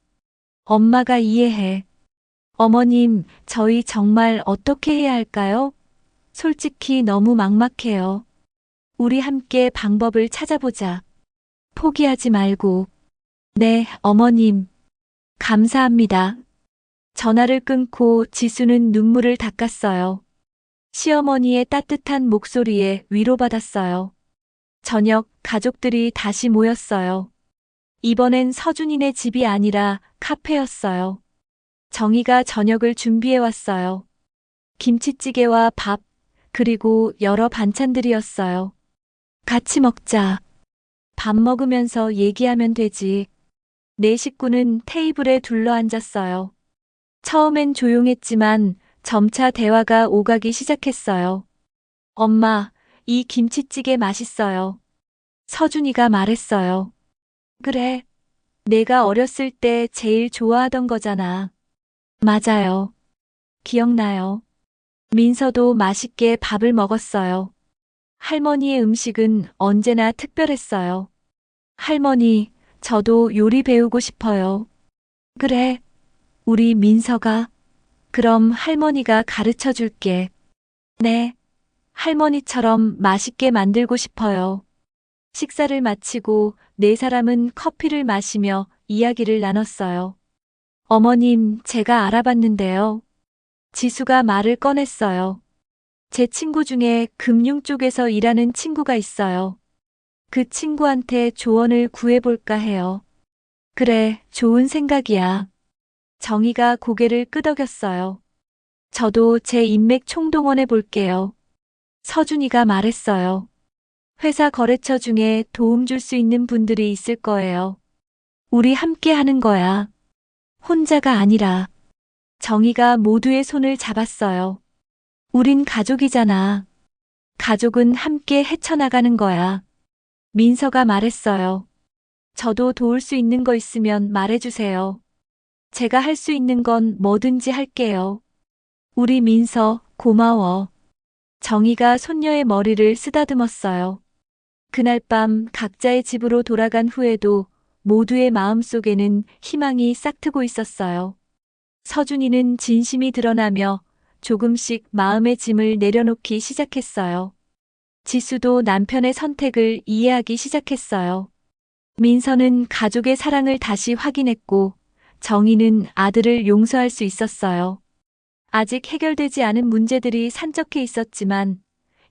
엄마가 이해해. 어머님, 저희 정말 어떻게 해야 할까요? 솔직히 너무 막막해요. 우리 함께 방법을 찾아보자. 포기하지 말고. 네, 어머님. 감사합니다. 전화를 끊고 지수는 눈물을 닦았어요. 시어머니의 따뜻한 목소리에 위로받았어요. 저녁 가족들이 다시 모였어요. 이번엔 서준이네 집이 아니라 카페였어요. 정희가 저녁을 준비해 왔어요. 김치찌개와 밥, 그리고 여러 반찬들이었어요. 같이 먹자. 밥 먹으면서 얘기하면 되지. 네 식구는 테이블에 둘러앉았어요. 처음엔 조용했지만 점차 대화가 오가기 시작했어요. 엄마, 이 김치찌개 맛있어요. 서준이가 말했어요. 그래. 내가 어렸을 때 제일 좋아하던 거잖아. 맞아요. 기억나요. 민서도 맛있게 밥을 먹었어요. 할머니의 음식은 언제나 특별했어요. 할머니, 저도 요리 배우고 싶어요. 그래. 우리 민서가. 그럼 할머니가 가르쳐 줄게. 네. 할머니처럼 맛있게 만들고 싶어요. 식사를 마치고 네 사람은 커피를 마시며 이야기를 나눴어요. 어머님, 제가 알아봤는데요. 지수가 말을 꺼냈어요. 제 친구 중에 금융 쪽에서 일하는 친구가 있어요. 그 친구한테 조언을 구해볼까 해요. 그래, 좋은 생각이야. 정희가 고개를 끄덕였어요. 저도 제 인맥 총동원해 볼게요. 서준이가 말했어요. 회사 거래처 중에 도움 줄 수 있는 분들이 있을 거예요. 우리 함께 하는 거야. 혼자가 아니라. 정희가 모두의 손을 잡았어요. 우린 가족이잖아. 가족은 함께 헤쳐나가는 거야. 민서가 말했어요. 저도 도울 수 있는 거 있으면 말해주세요. 제가 할 수 있는 건 뭐든지 할게요. 우리 민서, 고마워. 정희가 손녀의 머리를 쓰다듬었어요. 그날 밤 각자의 집으로 돌아간 후에도 모두의 마음속에는 희망이 싹트고 있었어요. 서준이는 진심이 드러나며 조금씩 마음의 짐을 내려놓기 시작했어요. 지수도 남편의 선택을 이해하기 시작했어요. 민서는 가족의 사랑을 다시 확인했고 정희는 아들을 용서할 수 있었어요. 아직 해결되지 않은 문제들이 산적해 있었지만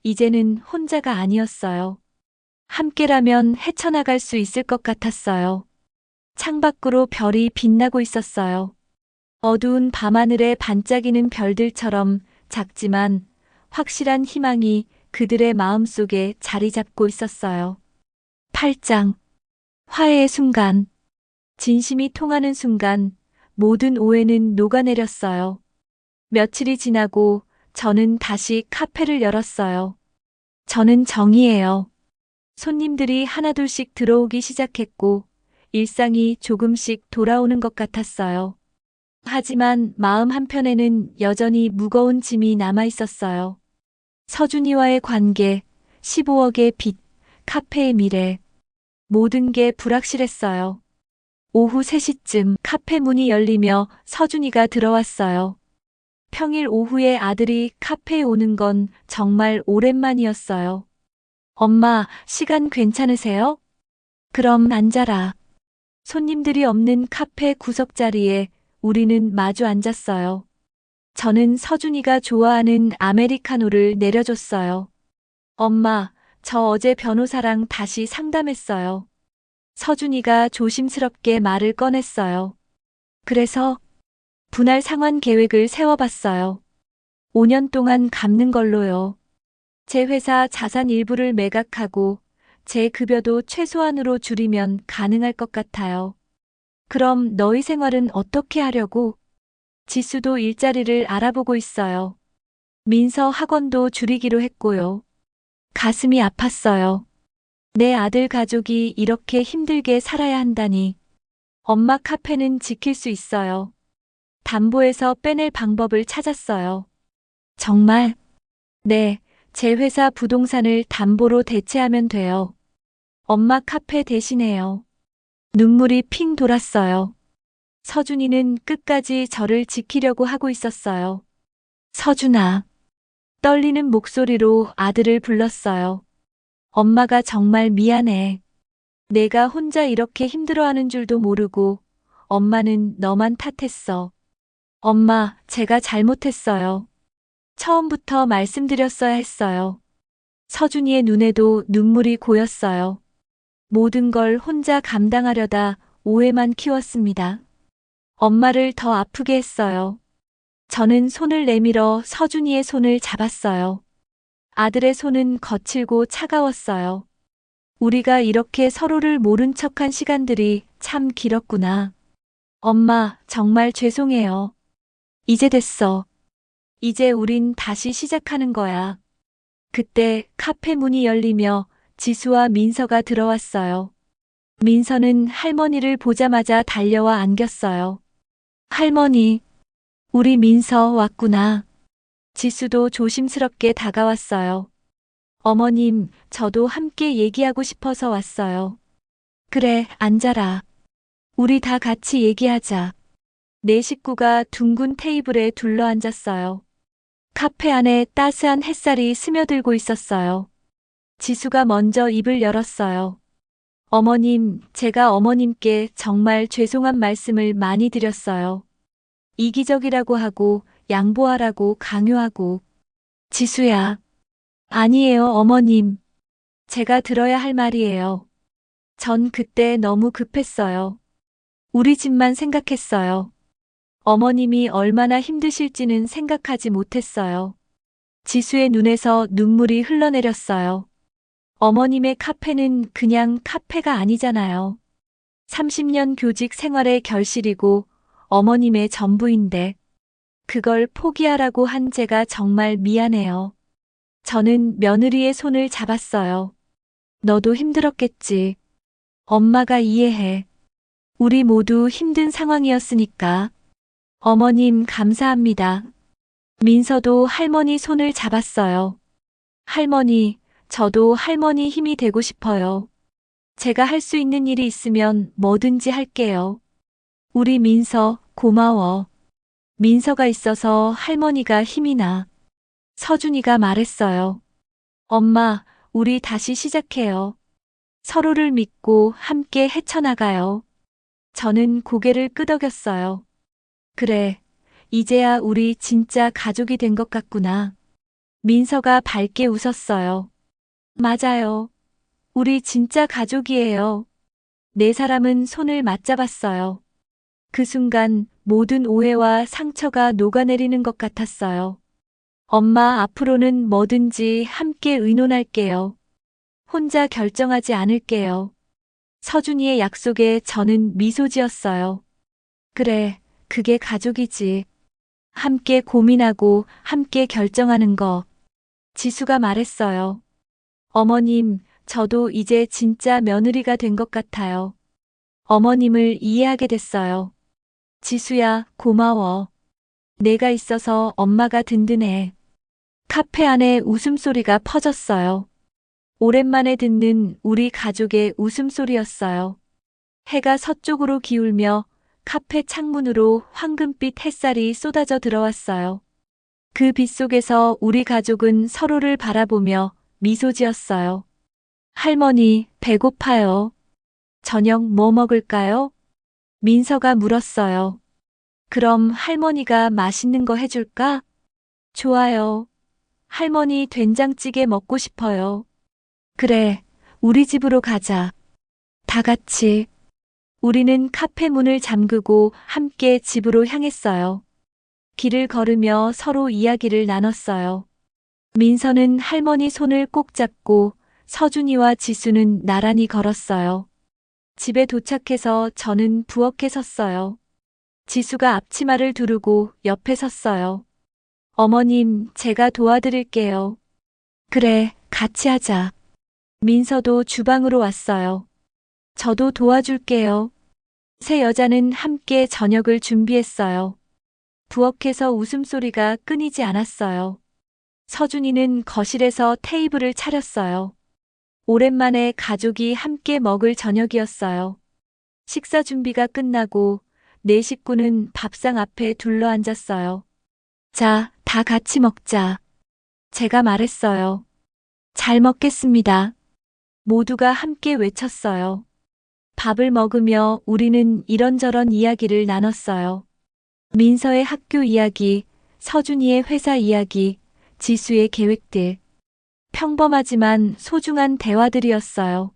이제는 혼자가 아니었어요. 함께라면 헤쳐나갈 수 있을 것 같았어요. 창밖으로 별이 빛나고 있었어요. 어두운 밤하늘에 반짝이는 별들처럼 작지만 확실한 희망이 그들의 마음속에 자리 잡고 있었어요. 8장. 화해의 순간. 진심이 통하는 순간 모든 오해는 녹아내렸어요. 며칠이 지나고 저는 다시 카페를 열었어요. 저는 정이에요. 손님들이 하나둘씩 들어오기 시작했고 일상이 조금씩 돌아오는 것 같았어요. 하지만 마음 한편에는 여전히 무거운 짐이 남아 있었어요. 서준이와의 관계, 15억의 빚, 카페의 미래. 모든 게 불확실했어요. 오후 3시쯤 카페 문이 열리며 서준이가 들어왔어요. 평일 오후에 아들이 카페에 오는 건 정말 오랜만이었어요. 엄마, 시간 괜찮으세요? 그럼 앉아라. 손님들이 없는 카페 구석자리에 우리는 마주 앉았어요. 저는 서준이가 좋아하는 아메리카노를 내려줬어요. 엄마, 저 어제 변호사랑 다시 상담했어요. 서준이가 조심스럽게 말을 꺼냈어요. 그래서 분할 상환 계획을 세워봤어요. 5년 동안 갚는 걸로요. 제 회사 자산 일부를 매각하고 제 급여도 최소한으로 줄이면 가능할 것 같아요. 그럼 너희 생활은 어떻게 하려고? 지수도 일자리를 알아보고 있어요. 민서 학원도 줄이기로 했고요. 가슴이 아팠어요. 내 아들 가족이 이렇게 힘들게 살아야 한다니. 엄마 카페는 지킬 수 있어요. 담보에서 빼낼 방법을 찾았어요. 정말? 네, 제 회사 부동산을 담보로 대체하면 돼요. 엄마 카페 대신해요. 눈물이 핑 돌았어요. 서준이는 끝까지 저를 지키려고 하고 있었어요. 서준아. 떨리는 목소리로 아들을 불렀어요. 엄마가 정말 미안해. 내가 혼자 이렇게 힘들어하는 줄도 모르고 엄마는 너만 탓했어. 엄마, 제가 잘못했어요. 처음부터 말씀드렸어야 했어요. 서준이의 눈에도 눈물이 고였어요. 모든 걸 혼자 감당하려다 오해만 키웠습니다. 엄마를 더 아프게 했어요. 저는 손을 내밀어 서준이의 손을 잡았어요. 아들의 손은 거칠고 차가웠어요. 우리가 이렇게 서로를 모른 척한 시간들이 참 길었구나. 엄마, 정말 죄송해요. 이제 됐어. 이제 우린 다시 시작하는 거야. 그때 카페 문이 열리며 지수와 민서가 들어왔어요. 민서는 할머니를 보자마자 달려와 안겼어요. 할머니, 우리 민서 왔구나. 지수도 조심스럽게 다가왔어요. 어머님, 저도 함께 얘기하고 싶어서 왔어요. 그래, 앉아라. 우리 다 같이 얘기하자. 네 식구가 둥근 테이블에 둘러앉았어요. 카페 안에 따스한 햇살이 스며들고 있었어요. 지수가 먼저 입을 열었어요. 어머님, 제가 어머님께 정말 죄송한 말씀을 많이 드렸어요. 이기적이라고 하고 양보하라고 강요하고. 지수야. 아니에요, 어머님. 제가 들어야 할 말이에요. 전 그때 너무 급했어요. 우리 집만 생각했어요. 어머님이 얼마나 힘드실지는 생각하지 못했어요. 지수의 눈에서 눈물이 흘러내렸어요. 어머님의 카페는 그냥 카페가 아니잖아요. 30년 교직 생활의 결실이고 어머님의 전부인데 그걸 포기하라고 한 제가 정말 미안해요. 저는 며느리의 손을 잡았어요. 너도 힘들었겠지. 엄마가 이해해. 우리 모두 힘든 상황이었으니까. 어머님 감사합니다. 민서도 할머니 손을 잡았어요. 할머니, 저도 할머니 힘이 되고 싶어요. 제가 할 수 있는 일이 있으면 뭐든지 할게요. 우리 민서, 고마워. 민서가 있어서 할머니가 힘이 나. 서준이가 말했어요. 엄마, 우리 다시 시작해요. 서로를 믿고 함께 헤쳐나가요. 저는 고개를 끄덕였어요. 그래, 이제야 우리 진짜 가족이 된 것 같구나. 민서가 밝게 웃었어요. 맞아요. 우리 진짜 가족이에요. 네 사람은 손을 맞잡았어요. 그 순간 모든 오해와 상처가 녹아내리는 것 같았어요. 엄마, 앞으로는 뭐든지 함께 의논할게요. 혼자 결정하지 않을게요. 서준이의 약속에 저는 미소 지었어요. 그래, 그게 가족이지. 함께 고민하고 함께 결정하는 거. 지수가 말했어요. 어머님, 저도 이제 진짜 며느리가 된 것 같아요. 어머님을 이해하게 됐어요. 지수야, 고마워. 내가 있어서 엄마가 든든해. 카페 안에 웃음소리가 퍼졌어요. 오랜만에 듣는 우리 가족의 웃음소리였어요. 해가 서쪽으로 기울며 카페 창문으로 황금빛 햇살이 쏟아져 들어왔어요. 그 빛 속에서 우리 가족은 서로를 바라보며 미소 지었어요. 할머니, 배고파요. 저녁 뭐 먹을까요? 민서가 물었어요. 그럼 할머니가 맛있는 거 해줄까? 좋아요. 할머니 된장찌개 먹고 싶어요. 그래, 우리 집으로 가자. 다 같이. 우리는 카페 문을 잠그고 함께 집으로 향했어요. 길을 걸으며 서로 이야기를 나눴어요. 민서는 할머니 손을 꼭 잡고 서준이와 지수는 나란히 걸었어요. 집에 도착해서 저는 부엌에 섰어요. 지수가 앞치마를 두르고 옆에 섰어요. 어머님, 제가 도와드릴게요. 그래, 같이 하자. 민서도 주방으로 왔어요. 저도 도와줄게요. 세 여자는 함께 저녁을 준비했어요. 부엌에서 웃음소리가 끊이지 않았어요. 서준이는 거실에서 테이블을 차렸어요. 오랜만에 가족이 함께 먹을 저녁이었어요. 식사 준비가 끝나고 네 식구는 밥상 앞에 둘러앉았어요. 자, 다 같이 먹자. 제가 말했어요. 잘 먹겠습니다. 모두가 함께 외쳤어요. 밥을 먹으며 우리는 이런저런 이야기를 나눴어요. 민서의 학교 이야기, 서준이의 회사 이야기, 지수의 계획들. 평범하지만 소중한 대화들이었어요.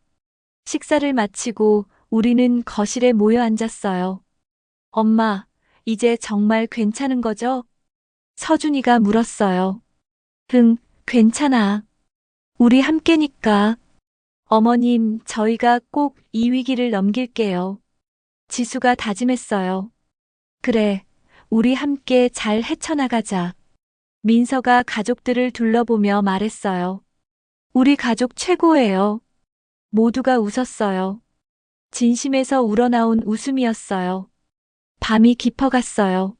식사를 마치고 우리는 거실에 모여 앉았어요. 엄마, 이제 정말 괜찮은 거죠? 서준이가 물었어요. 응, 괜찮아. 우리 함께니까. 어머님, 저희가 꼭 이 위기를 넘길게요. 지수가 다짐했어요. 그래, 우리 함께 잘 헤쳐나가자. 민서가 가족들을 둘러보며 말했어요. 우리 가족 최고예요. 모두가 웃었어요. 진심에서 우러나온 웃음이었어요. 밤이 깊어갔어요.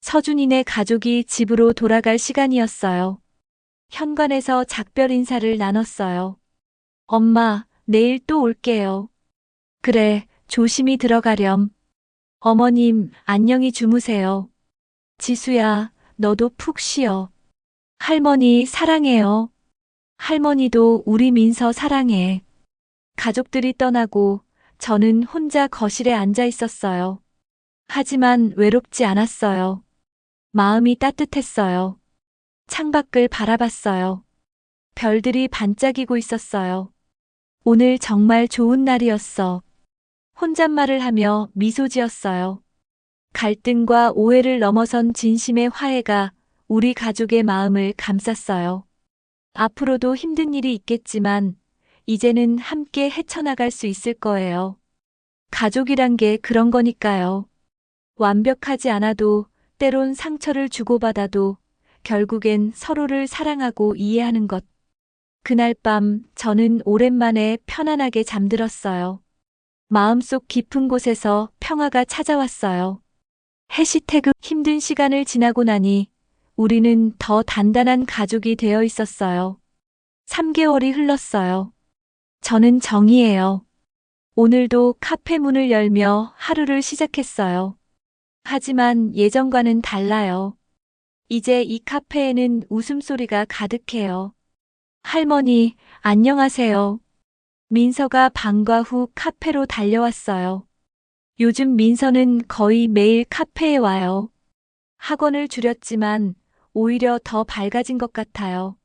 서준이네 가족이 집으로 돌아갈 시간이었어요. 현관에서 작별 인사를 나눴어요. 엄마, 내일 또 올게요. 그래, 조심히 들어가렴. 어머님, 안녕히 주무세요. 지수야, 너도 푹 쉬어. 할머니, 사랑해요. 할머니도 우리 민서 사랑해. 가족들이 떠나고 저는 혼자 거실에 앉아 있었어요. 하지만 외롭지 않았어요. 마음이 따뜻했어요. 창밖을 바라봤어요. 별들이 반짝이고 있었어요. 오늘 정말 좋은 날이었어. 혼잣말을 하며 미소 지었어요. 갈등과 오해를 넘어선 진심의 화해가 우리 가족의 마음을 감쌌어요. 앞으로도 힘든 일이 있겠지만 이제는 함께 헤쳐나갈 수 있을 거예요. 가족이란 게 그런 거니까요. 완벽하지 않아도 때론 상처를 주고받아도 결국엔 서로를 사랑하고 이해하는 것. 그날 밤 저는 오랜만에 편안하게 잠들었어요. 마음속 깊은 곳에서 평화가 찾아왔어요. 해시태그 힘든 시간을 지나고 나니 우리는 더 단단한 가족이 되어 있었어요. 3개월이 흘렀어요. 저는 정이에요. 오늘도 카페 문을 열며 하루를 시작했어요. 하지만 예전과는 달라요. 이제 이 카페에는 웃음소리가 가득해요. 할머니, 안녕하세요. 민서가 방과 후 카페로 달려왔어요. 요즘 민서는 거의 매일 카페에 와요. 학원을 줄였지만 오히려 더 밝아진 것 같아요.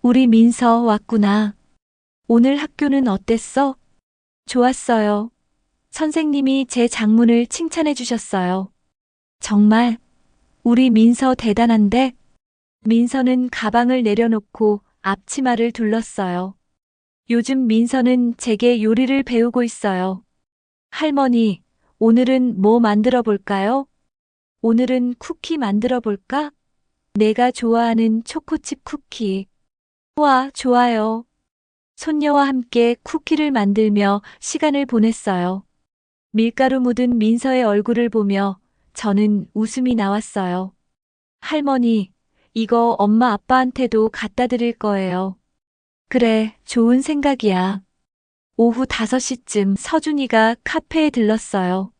우리 민서 왔구나. 오늘 학교는 어땠어? 좋았어요. 선생님이 제 작문을 칭찬해 주셨어요. 정말 우리 민서 대단한데? 민서는 가방을 내려놓고 앞치마를 둘렀어요. 요즘 민서는 제게 요리를 배우고 있어요. 할머니, 오늘은 뭐 만들어 볼까요? 오늘은 쿠키 만들어 볼까? 내가 좋아하는 초코칩 쿠키. 와, 좋아요. 손녀와 함께 쿠키를 만들며 시간을 보냈어요. 밀가루 묻은 민서의 얼굴을 보며 저는 웃음이 나왔어요. 할머니, 이거 엄마 아빠한테도 갖다 드릴 거예요. 그래, 좋은 생각이야. 오후 5시쯤 서준이가 카페에 들렀어요.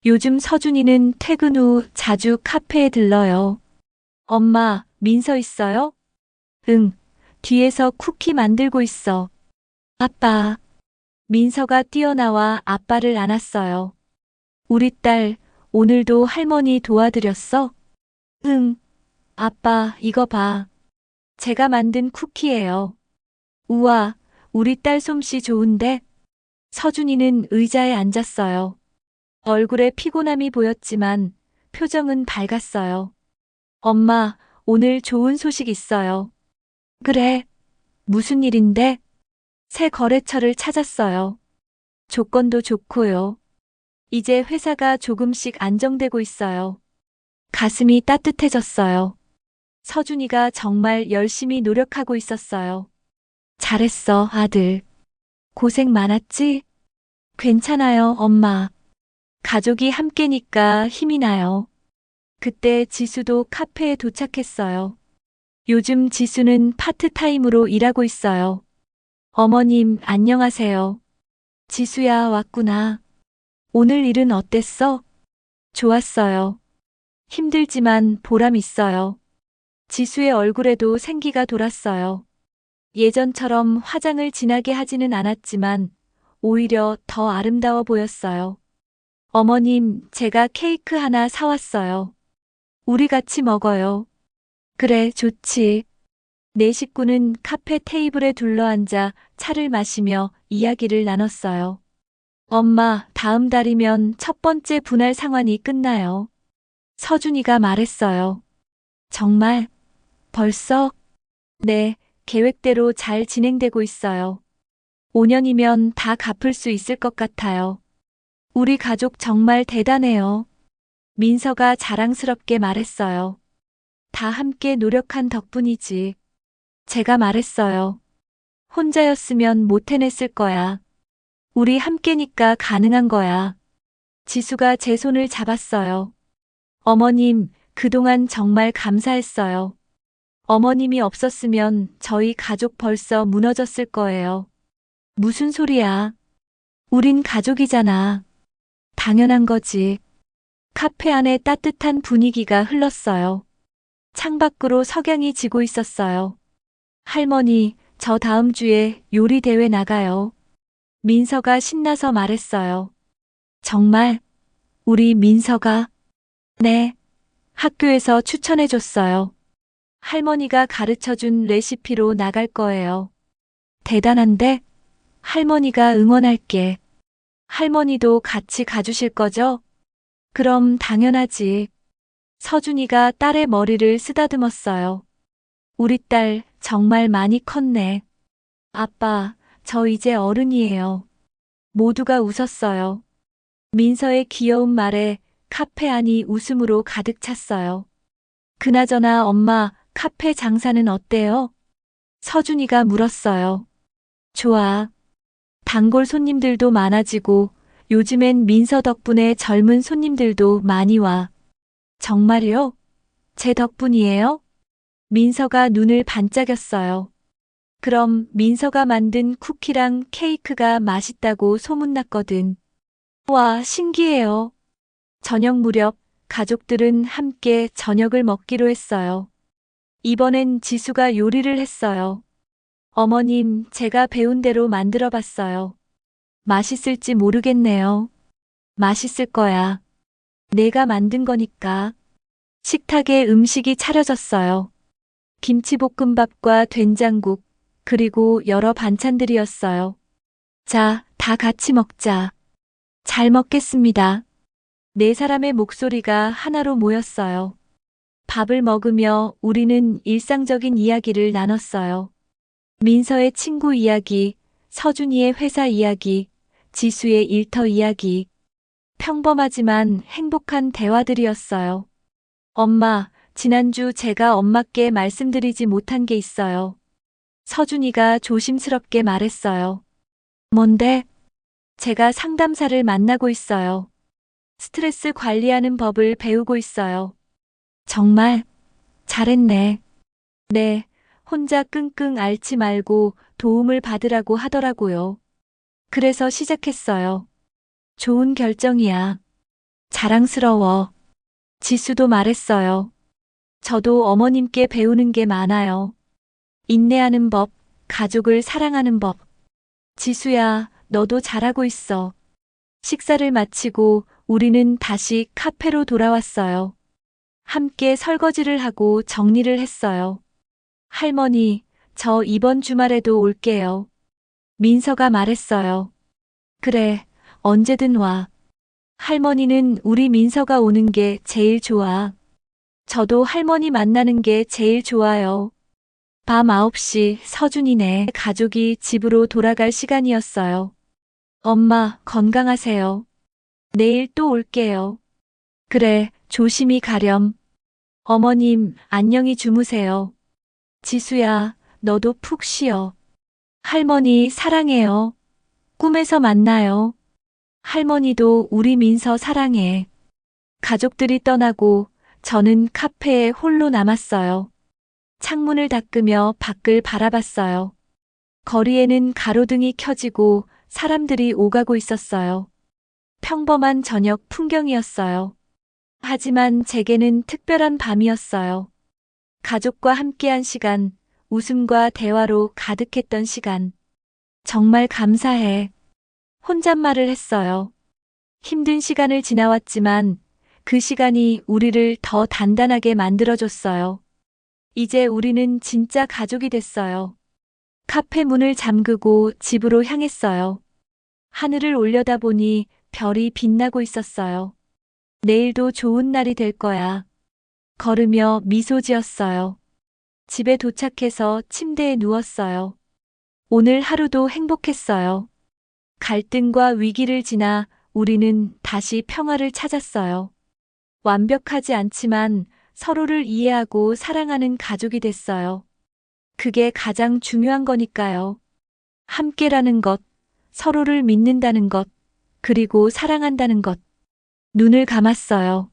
요즘 서준이는 퇴근 후 자주 카페에 들러요. 엄마, 민서 있어요? 응, 뒤에서 쿠키 만들고 있어. 아빠. 민서가 뛰어나와 아빠를 안았어요. 우리 딸, 오늘도 할머니 도와드렸어? 응. 아빠, 이거 봐. 제가 만든 쿠키예요. 우와, 우리 딸 솜씨 좋은데? 서준이는 의자에 앉았어요. 얼굴에 피곤함이 보였지만 표정은 밝았어요. 엄마, 오늘 좋은 소식 있어요. 그래. 무슨 일인데? 새 거래처를 찾았어요. 조건도 좋고요. 이제 회사가 조금씩 안정되고 있어요. 가슴이 따뜻해졌어요. 서준이가 정말 열심히 노력하고 있었어요. 잘했어, 아들. 고생 많았지? 괜찮아요, 엄마. 가족이 함께니까 힘이 나요. 그때 지수도 카페에 도착했어요. 요즘 지수는 파트타임으로 일하고 있어요. 어머님, 안녕하세요. 지수야, 왔구나. 오늘 일은 어땠어? 좋았어요. 힘들지만 보람 있어요. 지수의 얼굴에도 생기가 돌았어요. 예전처럼 화장을 진하게 하지는 않았지만 오히려 더 아름다워 보였어요. 어머님, 제가 케이크 하나 사왔어요. 우리 같이 먹어요. 그래, 좋지. 네 식구는 카페 테이블에 둘러앉아 차를 마시며 이야기를 나눴어요. 엄마, 다음 달이면 첫 번째 분할 상환이 끝나요. 서준이가 말했어요. 정말? 벌써? 네, 계획대로 잘 진행되고 있어요. 5년이면 다 갚을 수 있을 것 같아요. 우리 가족 정말 대단해요. 민서가 자랑스럽게 말했어요. 다 함께 노력한 덕분이지. 제가 말했어요. 혼자였으면 못 해냈을 거야. 우리 함께니까 가능한 거야. 지수가 제 손을 잡았어요. 어머님, 그동안 정말 감사했어요. 어머님이 없었으면 저희 가족 벌써 무너졌을 거예요. 무슨 소리야? 우린 가족이잖아. 당연한 거지. 카페 안에 따뜻한 분위기가 흘렀어요. 창밖으로 석양이 지고 있었어요. 할머니, 저 다음 주에 요리 대회 나가요. 민서가 신나서 말했어요. 정말? 우리 민서가? 네. 학교에서 추천해줬어요. 할머니가 가르쳐준 레시피로 나갈 거예요. 대단한데? 할머니가 응원할게. 할머니도 같이 가주실 거죠? 그럼 당연하지. 서준이가 딸의 머리를 쓰다듬었어요. 우리 딸 정말 많이 컸네. 아빠, 저 이제 어른이에요. 모두가 웃었어요. 민서의 귀여운 말에 카페 안이 웃음으로 가득 찼어요. 그나저나 엄마, 카페 장사는 어때요? 서준이가 물었어요. 좋아. 단골 손님들도 많아지고 요즘엔 민서 덕분에 젊은 손님들도 많이 와. 정말요? 제 덕분이에요? 민서가 눈을 반짝였어요. 그럼 민서가 만든 쿠키랑 케이크가 맛있다고 소문났거든. 와, 신기해요. 저녁 무렵 가족들은 함께 저녁을 먹기로 했어요. 이번엔 지수가 요리를 했어요. 어머님, 제가 배운 대로 만들어 봤어요. 맛있을지 모르겠네요. 맛있을 거야. 내가 만든 거니까. 식탁에 음식이 차려졌어요. 김치볶음밥과 된장국, 그리고 여러 반찬들이었어요. 자, 다 같이 먹자. 잘 먹겠습니다. 네 사람의 목소리가 하나로 모였어요. 밥을 먹으며 우리는 일상적인 이야기를 나눴어요. 민서의 친구 이야기, 서준이의 회사 이야기, 지수의 일터 이야기. 평범하지만 행복한 대화들이었어요. 엄마, 지난주 제가 엄마께 말씀드리지 못한 게 있어요. 서준이가 조심스럽게 말했어요. 뭔데? 제가 상담사를 만나고 있어요. 스트레스 관리하는 법을 배우고 있어요. 정말 잘했네. 네, 혼자 끙끙 앓지 말고 도움을 받으라고 하더라고요. 그래서 시작했어요. 좋은 결정이야. 자랑스러워. 지수도 말했어요. 저도 어머님께 배우는 게 많아요. 인내하는 법, 가족을 사랑하는 법. 지수야, 너도 잘하고 있어. 식사를 마치고 우리는 다시 카페로 돌아왔어요. 함께 설거지를 하고 정리를 했어요. 할머니, 저 이번 주말에도 올게요. 민서가 말했어요. 그래, 언제든 와. 할머니는 우리 민서가 오는 게 제일 좋아. 저도 할머니 만나는 게 제일 좋아요. 밤 9시 서준이네 가족이 집으로 돌아갈 시간이었어요. 엄마, 건강하세요. 내일 또 올게요. 그래, 조심히 가렴. 어머님, 안녕히 주무세요. 지수야, 너도 푹 쉬어. 할머니, 사랑해요. 꿈에서 만나요. 할머니도 우리 민서 사랑해. 가족들이 떠나고 저는 카페에 홀로 남았어요. 창문을 닦으며 밖을 바라봤어요. 거리에는 가로등이 켜지고 사람들이 오가고 있었어요. 평범한 저녁 풍경이었어요. 하지만 제게는 특별한 밤이었어요. 가족과 함께한 시간, 웃음과 대화로 가득했던 시간. 정말 감사해. 혼잣말을 했어요. 힘든 시간을 지나왔지만 그 시간이 우리를 더 단단하게 만들어줬어요. 이제 우리는 진짜 가족이 됐어요. 카페 문을 잠그고 집으로 향했어요. 하늘을 올려다보니 별이 빛나고 있었어요. 내일도 좋은 날이 될 거야. 걸으며 미소 지었어요. 집에 도착해서 침대에 누웠어요. 오늘 하루도 행복했어요. 갈등과 위기를 지나 우리는 다시 평화를 찾았어요. 완벽하지 않지만 서로를 이해하고 사랑하는 가족이 됐어요. 그게 가장 중요한 거니까요. 함께라는 것, 서로를 믿는다는 것, 그리고 사랑한다는 것. 눈을 감았어요.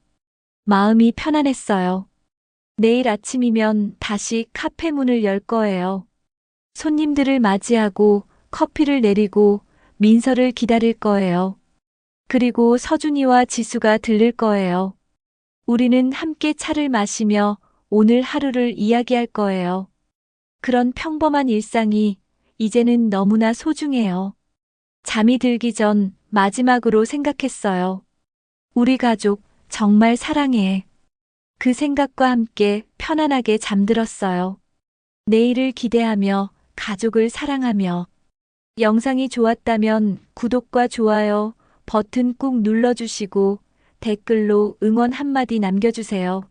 마음이 편안했어요. 내일 아침이면 다시 카페 문을 열 거예요. 손님들을 맞이하고 커피를 내리고 민서를 기다릴 거예요. 그리고 서준이와 지수가 들를 거예요. 우리는 함께 차를 마시며 오늘 하루를 이야기할 거예요. 그런 평범한 일상이 이제는 너무나 소중해요. 잠이 들기 전 마지막으로 생각했어요. 우리 가족 정말 사랑해. 그 생각과 함께 편안하게 잠들었어요. 내일을 기대하며 가족을 사랑하며. 영상이 좋았다면 구독과 좋아요 버튼 꾹 눌러주시고 댓글로 응원 한마디 남겨주세요.